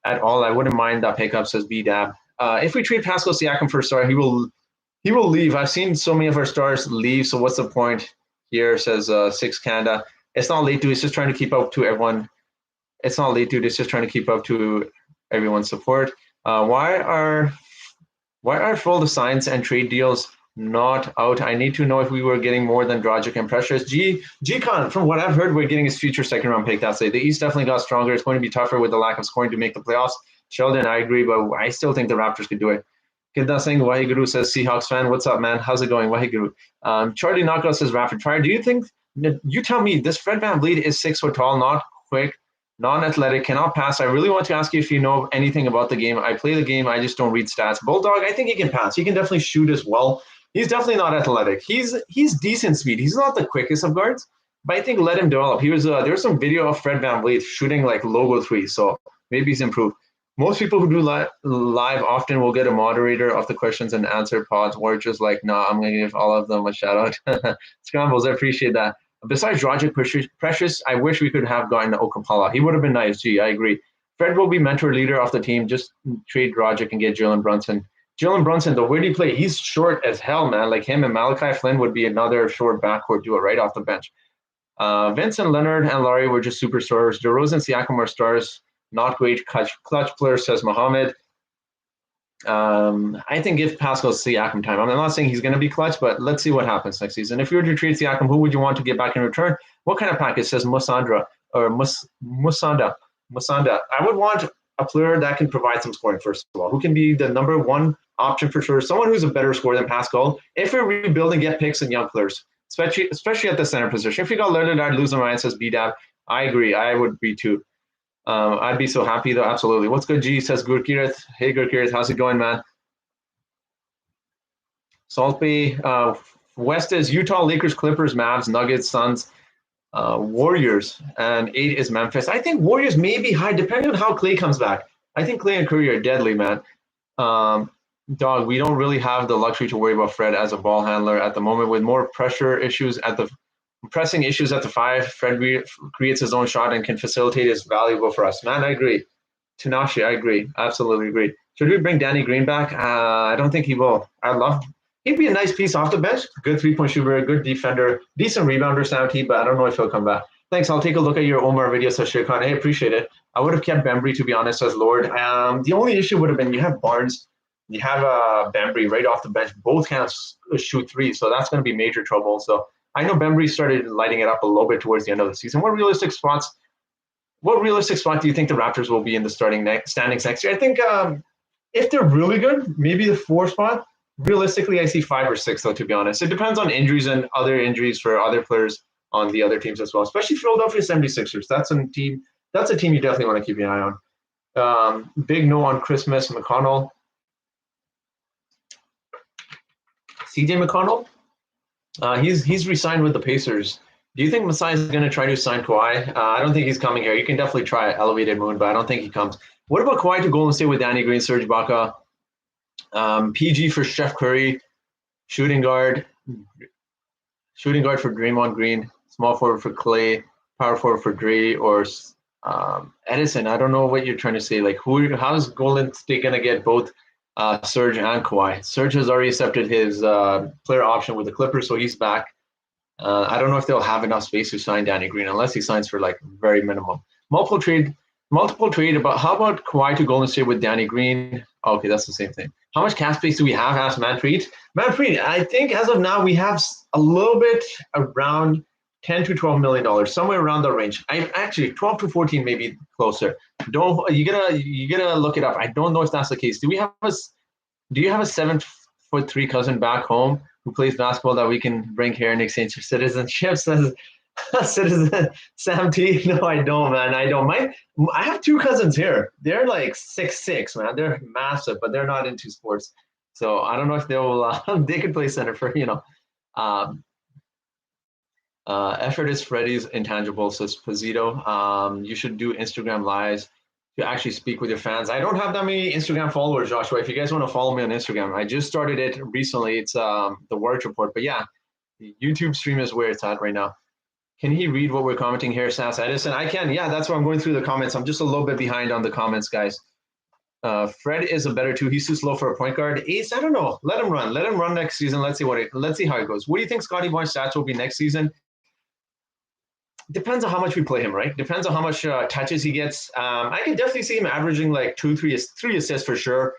at all. I wouldn't mind that pickup, says B-Dab. If we trade Pascal Siakam for a star, he will leave. I've seen so many of our stars leave, so what's the point here, says Six Canada. It's not late, dude. It's just trying to keep up to everyone. It's not late, dude. It's just trying to keep up to everyone's support. Why are full the signs and trade deals not out? I need to know if we were getting more than Dragic and Precious. G-Con, from what I've heard, we're getting his future second-round pick. That's it. The East definitely got stronger. It's going to be tougher with the lack of scoring to make the playoffs. Sheldon, I agree, but I still think the Raptors could do it. Kidda Singh, Wahiguru says, Seahawks fan. What's up, man? How's it going, Wahiguru? Charlie Knockout says, rapid fire. Do you think, you tell me, this Fred VanVleet is 6 foot tall, not quick, non-athletic, cannot pass. I really want to ask you if you know anything about the game. I play the game. I just don't read stats. Bulldog, I think he can pass. He can definitely shoot as well. He's definitely not athletic. He's decent speed. He's not the quickest of guards, but I think let him develop. He was there was some video of Fred VanVleet shooting like logo threes, so maybe he's improved. Most people who do live often will get a moderator of the questions and answer pods, or just like, nah, I'm going to give all of them a shout out. Scrambles, I appreciate that. Besides Dragic Precious, I wish we could have gotten Okampala. He would have been nice. Gee, I agree. Fred will be mentor leader of the team. Just trade Dragic and get Jalen Brunson. Jalen Brunson, though, where do you play? He's short as hell, man. Like him and Malachi Flynn would be another short backcourt duo right off the bench. Vincent Leonard and Laurie were just superstars. DeRozan, Siakam are stars. Not great clutch players, says Mohammed. I think give Pascal Siakam time. I'm not saying he's going to be clutch, but let's see what happens next season. If you were to trade Siakam, who would you want to get back in return? What kind of package, says Musanda? I would want a player that can provide some scoring, first of all, who can be the number one option for sure, someone who's a better scorer than Pascal. If we're rebuilding, get picks and young players, especially at the center position. If you got Leonard, I'd lose my mind, says B-Dab. I agree. I would be too. I'd be so happy, though. Absolutely. What's good, G, says Gurkirith. Hey, Gurkirith, how's it going, man? Salt Bay. West is Utah, Lakers, Clippers, Mavs, Nuggets, Suns, Warriors, and 8 is Memphis. I think Warriors may be high, depending on how Clay comes back. I think Clay and Curry are deadly, man. Dog, we don't really have the luxury to worry about Fred as a ball handler at the moment. With more pressing issues at the 5, Fred creates his own shot and can facilitate. Is valuable for us. Man, I agree. Tanashi, I agree. Absolutely agree. Should we bring Danny Green back? I don't think he will. He'd be a nice piece off the bench. Good three-point shooter, good defender, decent rebounder, Sam, but I don't know if he'll come back. Thanks. I'll take a look at your Omar video, so Shirkan. Hey, appreciate it. I would have kept Bembry, to be honest, as Lord. The only issue would have been you have Barnes, you have Bembry right off the bench. Both can't shoot threes, so that's going to be major trouble. So I know Bembry started lighting it up a little bit towards the end of the season. What realistic spot do you think the Raptors will be in the standings next year? I think if they're really good, maybe the 4 spot. Realistically, I see 5 or 6, though, to be honest. It depends on injuries and other injuries for other players on the other teams as well, especially Philadelphia 76ers. That's a team you definitely want to keep an eye on. Big no on Christmas, McConnell. CJ McConnell? He's re-signed with the Pacers. Do you think Masai is going to try to sign Kawhi? I don't think he's coming here. You can definitely try Elevated Moon, but I don't think he comes. What about Kawhi to Golden State with Danny Green, Serge Ibaka? PG for Steph Curry, shooting guard for Draymond Green, small forward for Clay, power forward for Dre, or Edison. I don't know what you're trying to say. Like, how's Golden State gonna get both Serge and Kawhi? Serge has already accepted his player option with the Clippers, so he's back. I don't know if they'll have enough space to sign Danny Green unless he signs for like very minimum. Multiple trade about how about Kawhi to Golden State with Danny Green? Okay, that's the same thing. How much cap space do we have? Asked Manfred. Manfred, I think as of now we have a little bit around $10 to $12 million, somewhere around the range. I actually 12 to 14, maybe closer. You gotta look it up. I don't know if that's the case. Do you have a 7'3" cousin back home who plays basketball that we can bring here in exchange for citizenship? Says Citizen Sam T. No, I don't, man. I don't. I have two cousins here. They're like 6'6", man. They're massive, but they're not into sports. So I don't know if they could play center for, effort is Freddie's intangible, says Pazito. You should do Instagram lives to actually speak with your fans. I don't have that many Instagram followers, Joshua. If you guys want to follow me on Instagram, I just started it recently. It's the Birch Report. But yeah, the YouTube stream is where it's at right now. Can he read what we're commenting here, Sass Edison? I can. Yeah, that's why I'm going through the comments. I'm just a little bit behind on the comments, guys. Fred is a better two. He's too slow for a point guard. Ace, I don't know. Let him run. Let him run next season. Let's see how it goes. What do you think Scotty Barnes' stats will be next season? Depends on how much we play him, right? Depends on how much touches he gets. I can definitely see him averaging like 3 assists for sure.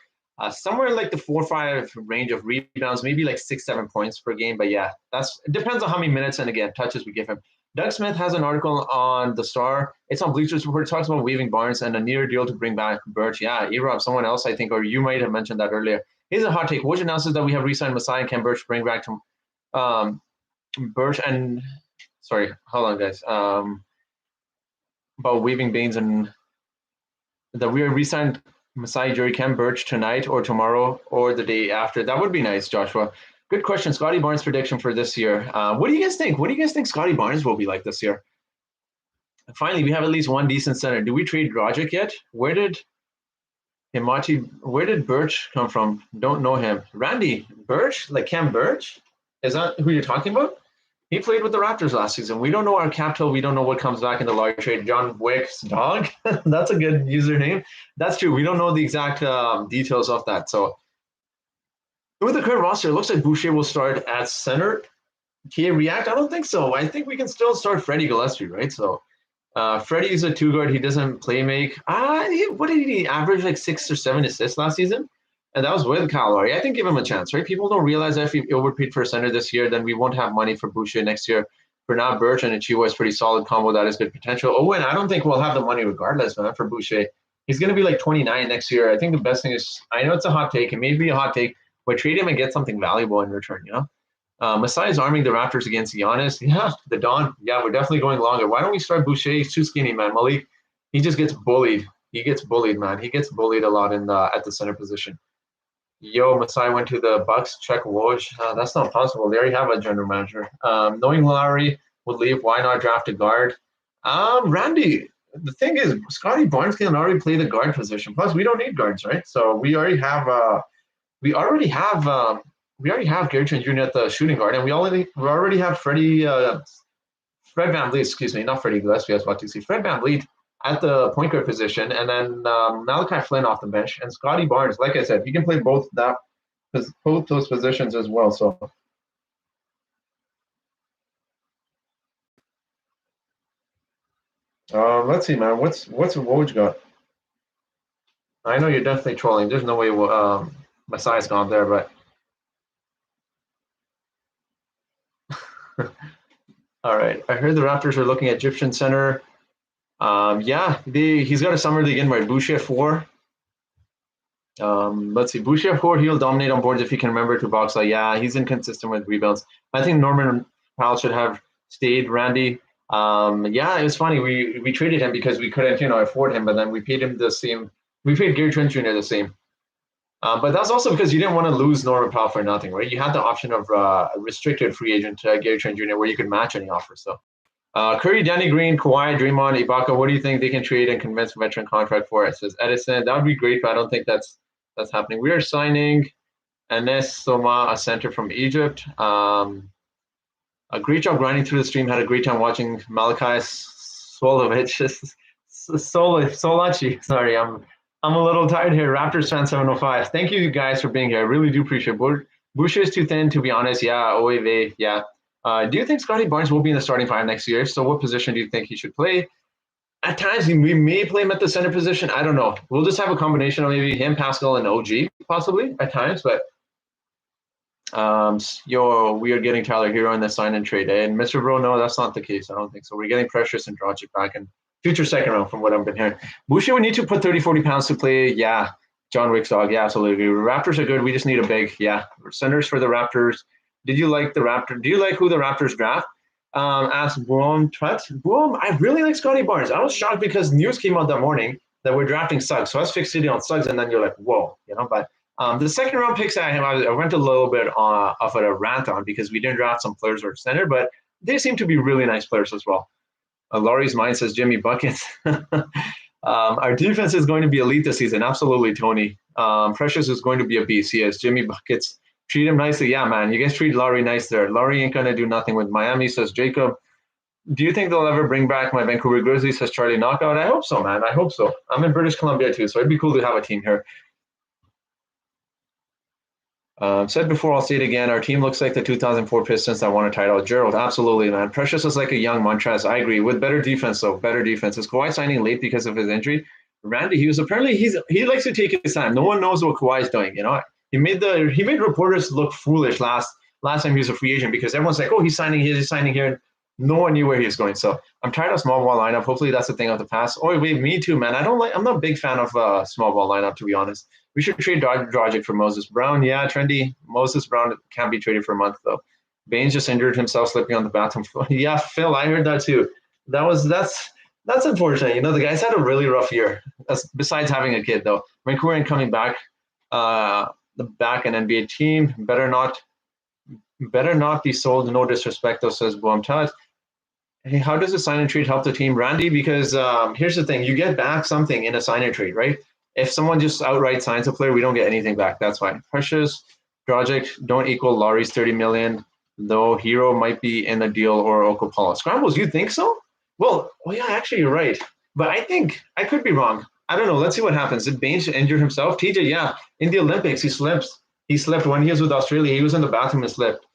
Somewhere in like the 4 or 5 range of rebounds, maybe like 6, 7 points per game. But yeah, it depends on how many minutes and again touches we give him. Doug Smith has an article on the Star. It's on Bleachers Report. It talks about waiving Barnes and a near deal to bring back Birch. Yeah, E-Rob, someone else I think, or you might have mentioned that earlier. Here's a hot take. Woj announces that we have re-signed Masai and Khem Birch, bring back to Birch and sorry, hold on, guys. About waiving Baines and that we are re-signed Masai, Jerry, Khem Birch tonight or tomorrow or the day after. That would be nice, Joshua. Good question. Scotty Barnes' prediction for this year. What do you guys think? What do you guys think Scotty Barnes will be like this year? And finally, we have at least one decent center. Do we trade Dragic yet? Where did Birch come from? Don't know him. Randy Birch, like Khem Birch? Is that who you're talking about? He played with the Raptors last season. We don't know our cap till we don't know what comes back in the lottery trade. John Wick's dog. That's a good username. That's true. We don't know the exact details of that. So with the current roster, it looks like Boucher will start at center. Can he react? I don't think so. I think we can still start Freddie Gillespie, right? So Freddie is a 2 guard. He doesn't play make. What did he average? Like 6 or 7 assists last season? And that was with Kyle Lowry. I think give him a chance, right? People don't realize that if we overpaid for a center this year, then we won't have money for Boucher next year. For now, Birch and Achiuwa is pretty solid combo. That is good potential. Oh, and I don't think we'll have the money regardless, man, for Boucher. He's going to be like 29 next year. I think the best thing is, I know it's a hot take. It may be a hot take, but trade him and get something valuable in return, Masai is arming the Raptors against Giannis. Yeah, the Don. Yeah, we're definitely going longer. Why don't we start Boucher? He's too skinny, man. Malik, he just gets bullied. He gets bullied, man. He gets bullied a lot at the center position. Yo, Masai went to the Bucks. Check Woj. That's not possible. They already have a general manager. Knowing Lowry would leave, why not draft a guard? Randy, the thing is, Scotty Barnes can already play the guard position. Plus, we don't need guards, right? So we already have Gary Trent Jr. at the shooting guard, and we already have Fred VanVleet. Excuse me, not Freddie Gillespie. I was about to say Fred VanVleet at the point guard position, and then Malachi Flynn off the bench, and Scotty Barnes. Like I said, he can play both those positions as well. So let's see, man. What's Woj got? I know you're definitely trolling. There's no way Masai's gone there, but all right. I heard the Raptors are looking at Egyptian center. Yeah, he's got a summer league invite. Boucher 4. Let's see. Boucher 4, he'll dominate on boards if he can remember to box out. Yeah, he's inconsistent with rebounds. I think Norman Powell should have stayed. Randy. Yeah, it was funny. We traded him because we couldn't, afford him, but then we paid him the same. We paid Gary Trent Jr. the same. But that's also because you didn't want to lose Norman Powell for nothing, right? You had the option of a restricted free agent Gary Trent Jr. where you could match any offer. So Curry, Danny Green, Kawhi, Draymond, Ibaka. What do you think they can trade and convince a veteran contract for? It says Edison. That would be great, but I don't think that's happening. We are signing Enes Soma, a center from Egypt. A great job grinding through the stream. Had a great time watching Malachi Solachi. Sorry, I'm a little tired here. Raptors fan 705. Thank you guys for being here. I really do appreciate it. Bush is too thin, to be honest. Yeah, OAV. Yeah. Do you think Scotty Barnes will be in the starting five next year? So what position do you think he should play? At times, we may play him at the center position. I don't know. We'll just have a combination of maybe him, Pascal, and OG, possibly, at times. But we are getting Tyler Hero in the sign and trade. And Mr. Bro, no, that's not the case. I don't think so. We're getting Precious and Dragic back in future second round from what I've been hearing. Boucher would need to put 30, 40 pounds to play. Yeah. John Wick's dog. Yeah, absolutely. Raptors are good. We just need a big, yeah. Centers for the Raptors. Did you like the Raptors? Do you like who the Raptors draft? Asked Boom. Boom, I really like Scotty Barnes. I was shocked because news came out that morning that we're drafting Suggs. So I was fixated on Suggs, and then you're like, whoa, But the second round picks I went a little bit off at a rant on because we didn't draft some players or center, but they seem to be really nice players as well. Laurie's mind says Jimmy Buckets. Our defense is going to be elite this season. Absolutely, Tony. Precious is going to be a beast. Yes, Jimmy Buckets. Treat him nicely. Yeah, man. You guys treat Laurie nice there. Laurie ain't going to do nothing with Miami, says Jacob. Do you think they'll ever bring back my Vancouver Grizzlies, says Charlie Knockout? I hope so, man. I hope so. I'm in British Columbia, too, so it'd be cool to have a team here. Said before, I'll say it again. Our team looks like the 2004 Pistons that won a title. Gerald, absolutely, man. Precious is like a young Montrez. I agree. With better defense, though. Better defense. Is Kawhi signing late because of his injury? Randy, he likes to take his time. No one knows what Kawhi's doing, He made reporters look foolish last time he was a free agent because everyone's like, oh, he's signing here, he's signing here. No one knew where he was going. So I'm tired of small ball lineup. Hopefully that's the thing of the past. Oh, wait, me too, man. I'm not a big fan of small ball lineup, to be honest. We should trade Dragic for Moses Brown. Yeah, trendy. Moses Brown can't be traded for a month, though. Baines just injured himself slipping on the bathroom floor. Yeah, Phil, I heard that too. That's unfortunate. The guy's had a really rough year. Besides having a kid, though. Vancouver ain't coming back. Back an NBA team. Better not be sold. No disrespect, though, says Boom Tut. Hey, how does a sign and trade help the team, Randy? Because here's the thing: you get back something in a sign and trade, right? If someone just outright signs a player, we don't get anything back. That's fine. Precious, Dragic don't equal Laurie's $30 million, though Hero might be in the deal or Okapala. Scrambles, you think so? Well, yeah, actually, you're right. But I think I could be wrong. I don't know. Let's see what happens. Did Baines injure himself? TJ, yeah. In the Olympics, he slept. He slept when he was with Australia. He was in the bathroom and slept.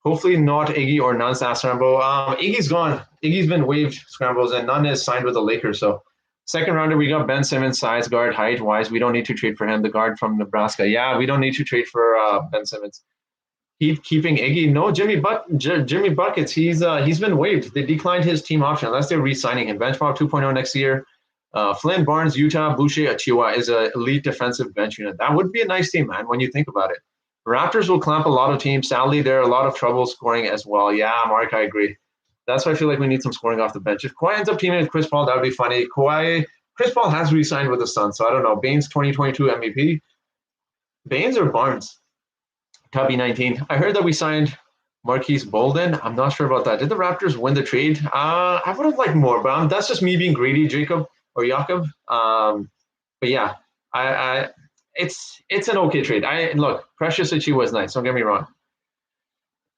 Hopefully not Iggy or Nunn's Scramble. Iggy's gone. Iggy's been waived, Scrambles, and Nunn is signed with the Lakers. So second rounder, we got Ben Simmons, size, guard, height-wise. We don't need to trade for him. The guard from Nebraska. Yeah, we don't need to trade for Ben Simmons. Keeping Iggy. No, Jimmy Buckets. He's been waived. They declined his team option unless they're re-signing him. Bench Pop 2.0 next year. Flynn, Barnes, Utah, Boucher, Achiuwa is an elite defensive bench unit. That would be a nice team, man, when you think about it. Raptors will clamp a lot of teams. Sadly, there are a lot of trouble scoring as well. Yeah, Mark, I agree. That's why I feel like we need some scoring off the bench. If Kawhi ends up teaming with Chris Paul, that would be funny. Chris Paul has re-signed with the Suns, so I don't know. Baines 2022 MVP. Baines or Barnes? Tubby 19. I heard that we signed Marquise Bolden. I'm not sure about that. Did the Raptors win the trade? I would have liked more, but that's just me being greedy, Jacob. But yeah, it's an okay trade. Look, Precious Achi was nice. Don't get me wrong.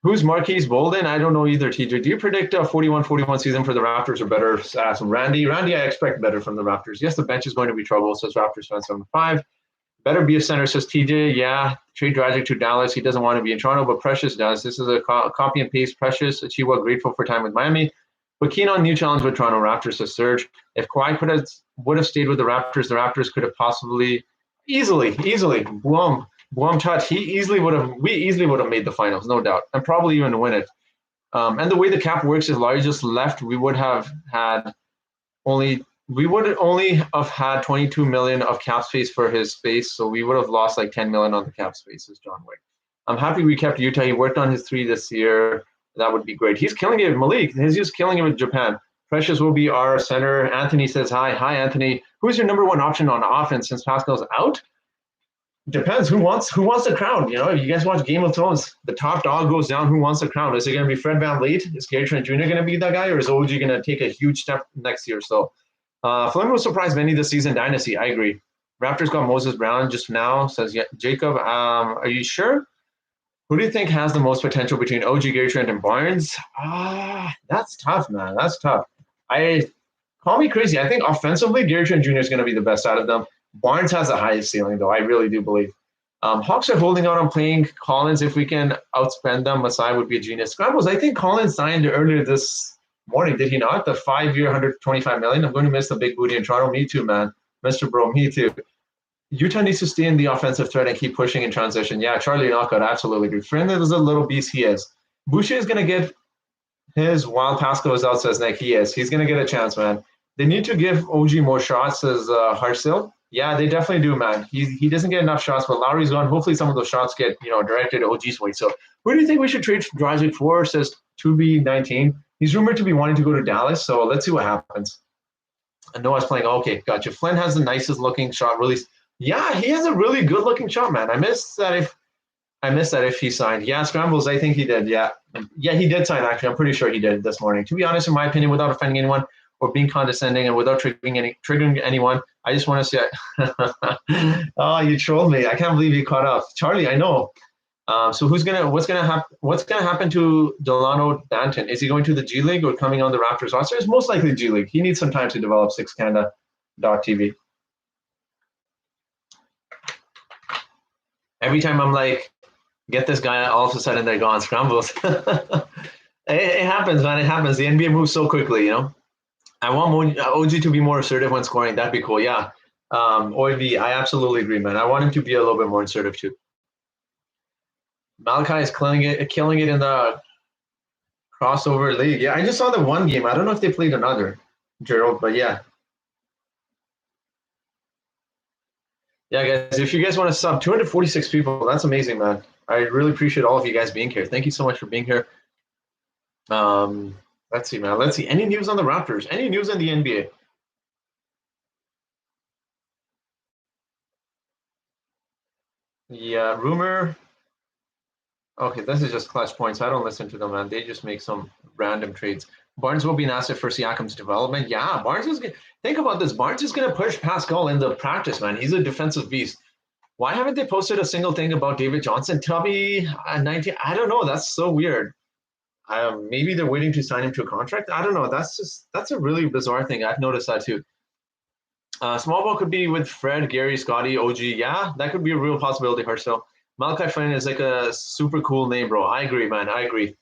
Who's Marquise Bolden? I don't know either, TJ. Do you predict a 41-41 season for the Raptors or better? Randy, I expect better from the Raptors. Yes, the bench is going to be trouble, says Raptors fan 75. Better be a center, says TJ. Yeah, trade Dragic to Dallas. He doesn't want to be in Toronto, but Precious does. This is a copy and paste. Precious, Achiuwa, grateful for time with Miami. But keen on new challenge with Toronto. Raptors, says Serge. If Kawhi would have stayed with the Raptors could have possibly easily Boom touch. We easily would have made the finals, no doubt, and probably even win it. And the way the cap works is Larry just left. We would only have had 22 million of cap space for his space, so we would have lost like 10 million on the cap space, says John Wick. I'm happy we kept Utah. He worked on his 3 this year. That would be great. He's killing it, Malik. He's just killing it with Japan. Precious will be our center. Anthony says hi. Hi, Anthony. Who's your number one option on offense since Pascal's out? Depends who wants the crown. If you guys watch Game of Thrones, the top dog goes down. Who wants the crown? Is it going to be Fred VanVleet? Is Gary Trent Jr. going to be that guy, or is OG going to take a huge step next year? So, Flynn was surprised many this season dynasty. I agree. Raptors got Moses Brown just now. Says Jacob. Are you sure? Who do you think has the most potential between OG, Gary Trent, and Barnes? That's tough, man. That's tough. Call me crazy. I think offensively, Gary Trent Jr. is going to be the best out of them. Barnes has the highest ceiling, though. I really do believe. Hawks are holding out on playing Collins. If we can outspend them, Masai would be a genius. Scrambles, I think Collins signed earlier this morning, did he not? The 5-year, $125 million. I'm going to miss the big booty in Toronto. Me too, man. Mr. Bro, me too. Utah needs to stay in the offensive threat and keep pushing in transition. Yeah, Charlie Knockout, absolutely agree. Friend is a little beast, he is. Boucher is going to get his while Pascal is out, says Nick. He is. He's going to get a chance, man. They need to give OG more shots, says Harsil. Yeah, they definitely do, man. He doesn't get enough shots, but Lowry's gone. Hopefully some of those shots get, directed OG's way. So who do you think we should trade Dragic for, says 2B19. He's rumored to be wanting to go to Dallas, so let's see what happens. And Noah's playing. Okay, gotcha. Flynn has the nicest looking shot release. Yeah, he has a really good looking shot, man. I missed that if he signed. Yeah, Scrambles, I think he did. Yeah, he did sign, actually. I'm pretty sure he did this morning. To be honest, in my opinion, without offending anyone or being condescending and without triggering anyone, I just want to say, oh, you trolled me. I can't believe you caught up. Charlie, I know. So what's gonna happen to Delano Danton? Is he going to the G League or coming on the Raptors roster? It's most likely G League. He needs some time to develop 6Canada.tv. Every time I'm like, get this guy, all of a sudden they're gone. Scrambles. It happens, man. It happens. The NBA moves so quickly, I want OG to be more assertive when scoring. That'd be cool. Yeah. OIV, I absolutely agree, man. I want him to be a little bit more assertive too. Malachi is killing it in the crossover league. Yeah, I just saw the one game. I don't know if they played another, Gerald, but yeah. Yeah, guys, if you guys want to sub 246 people, that's amazing, man. I really appreciate all of you guys being here. Thank you so much for being here. Let's see, man. Let's see. Any news on the Raptors? Any news on the NBA? Yeah, rumor. Okay, this is just clutch points. I don't listen to them, man. They just make some random trades. Barnes will be an asset for Siakam's development. Yeah, Barnes is good. Think about this. Barnes is going to push Pascal in the practice, man. He's a defensive beast. Why haven't they posted a single thing about David Johnson? Tubby, 19. I don't know. That's so weird. Maybe they're waiting to sign him to a contract. I don't know. That's a really bizarre thing. I've noticed that too. Small ball could be with Fred, Gary, Scotty, OG. Yeah, that could be a real possibility, Herschel. Malachi Flynn is like a super cool name, bro. I agree, man. I agree.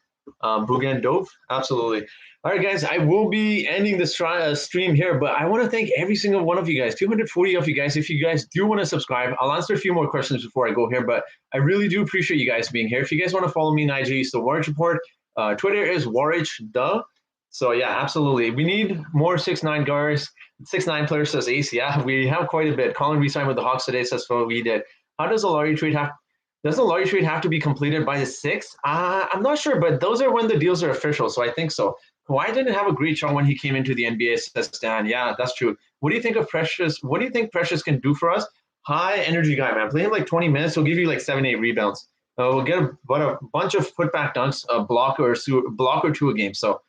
Bugan Dove, absolutely. All right, guys, I will be ending this stream here, but I want to thank every single one of you guys, 240 of you guys. If you guys do want to subscribe, I'll answer a few more questions before I go here, but I really do appreciate you guys being here. If you guys want to follow me in IG, it's the Warrich Report. Twitter is Warrich Duh. So yeah, absolutely. We need more 6'9" guards. 6'9" players, says Ace. Yeah, we have quite a bit. Colin re-signed with the Hawks today, says what we did. How does the Laurie trade have? Does the Laurie trade have to be completed by the 6th? I'm not sure, but those are when the deals are official, so I think so. Kawhi didn't have a great shot when he came into the NBA, says Stan. Yeah, that's true. What do you think of Precious? What do you think Precious can do for us? High energy guy, man. Play him like 20 minutes. He'll give you like 7-8 rebounds. We'll get a bunch of putback dunks, a block or two a game. So,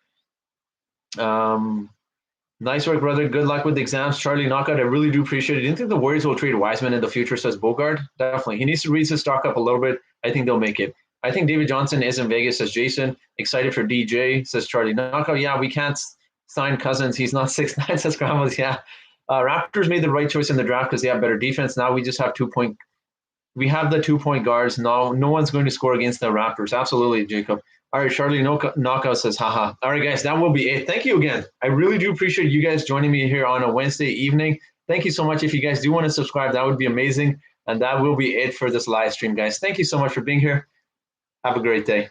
nice work, brother. Good luck with the exams. Charlie Knockout, I really do appreciate it. Do you think the Warriors will trade Wiseman in the future, says Bogart? Definitely. He needs to raise his stock up a little bit. I think they'll make it. I think David Johnson is in Vegas, says Jason. Excited for DJ, says Charlie Knockout. Yeah, we can't sign Cousins. He's not 6'9", says Grandmas. Yeah. Raptors made the right choice in the draft because they have better defense. Now we just have 2-point. We have the 2-point guards. No one's going to score against the Raptors. Absolutely, Jacob. All right, Charlie Knockout says, haha. All right, guys, that will be it. Thank you again. I really do appreciate you guys joining me here on a Wednesday evening. Thank you so much. If you guys do want to subscribe, that would be amazing. And that will be it for this live stream, guys. Thank you so much for being here. Have a great day.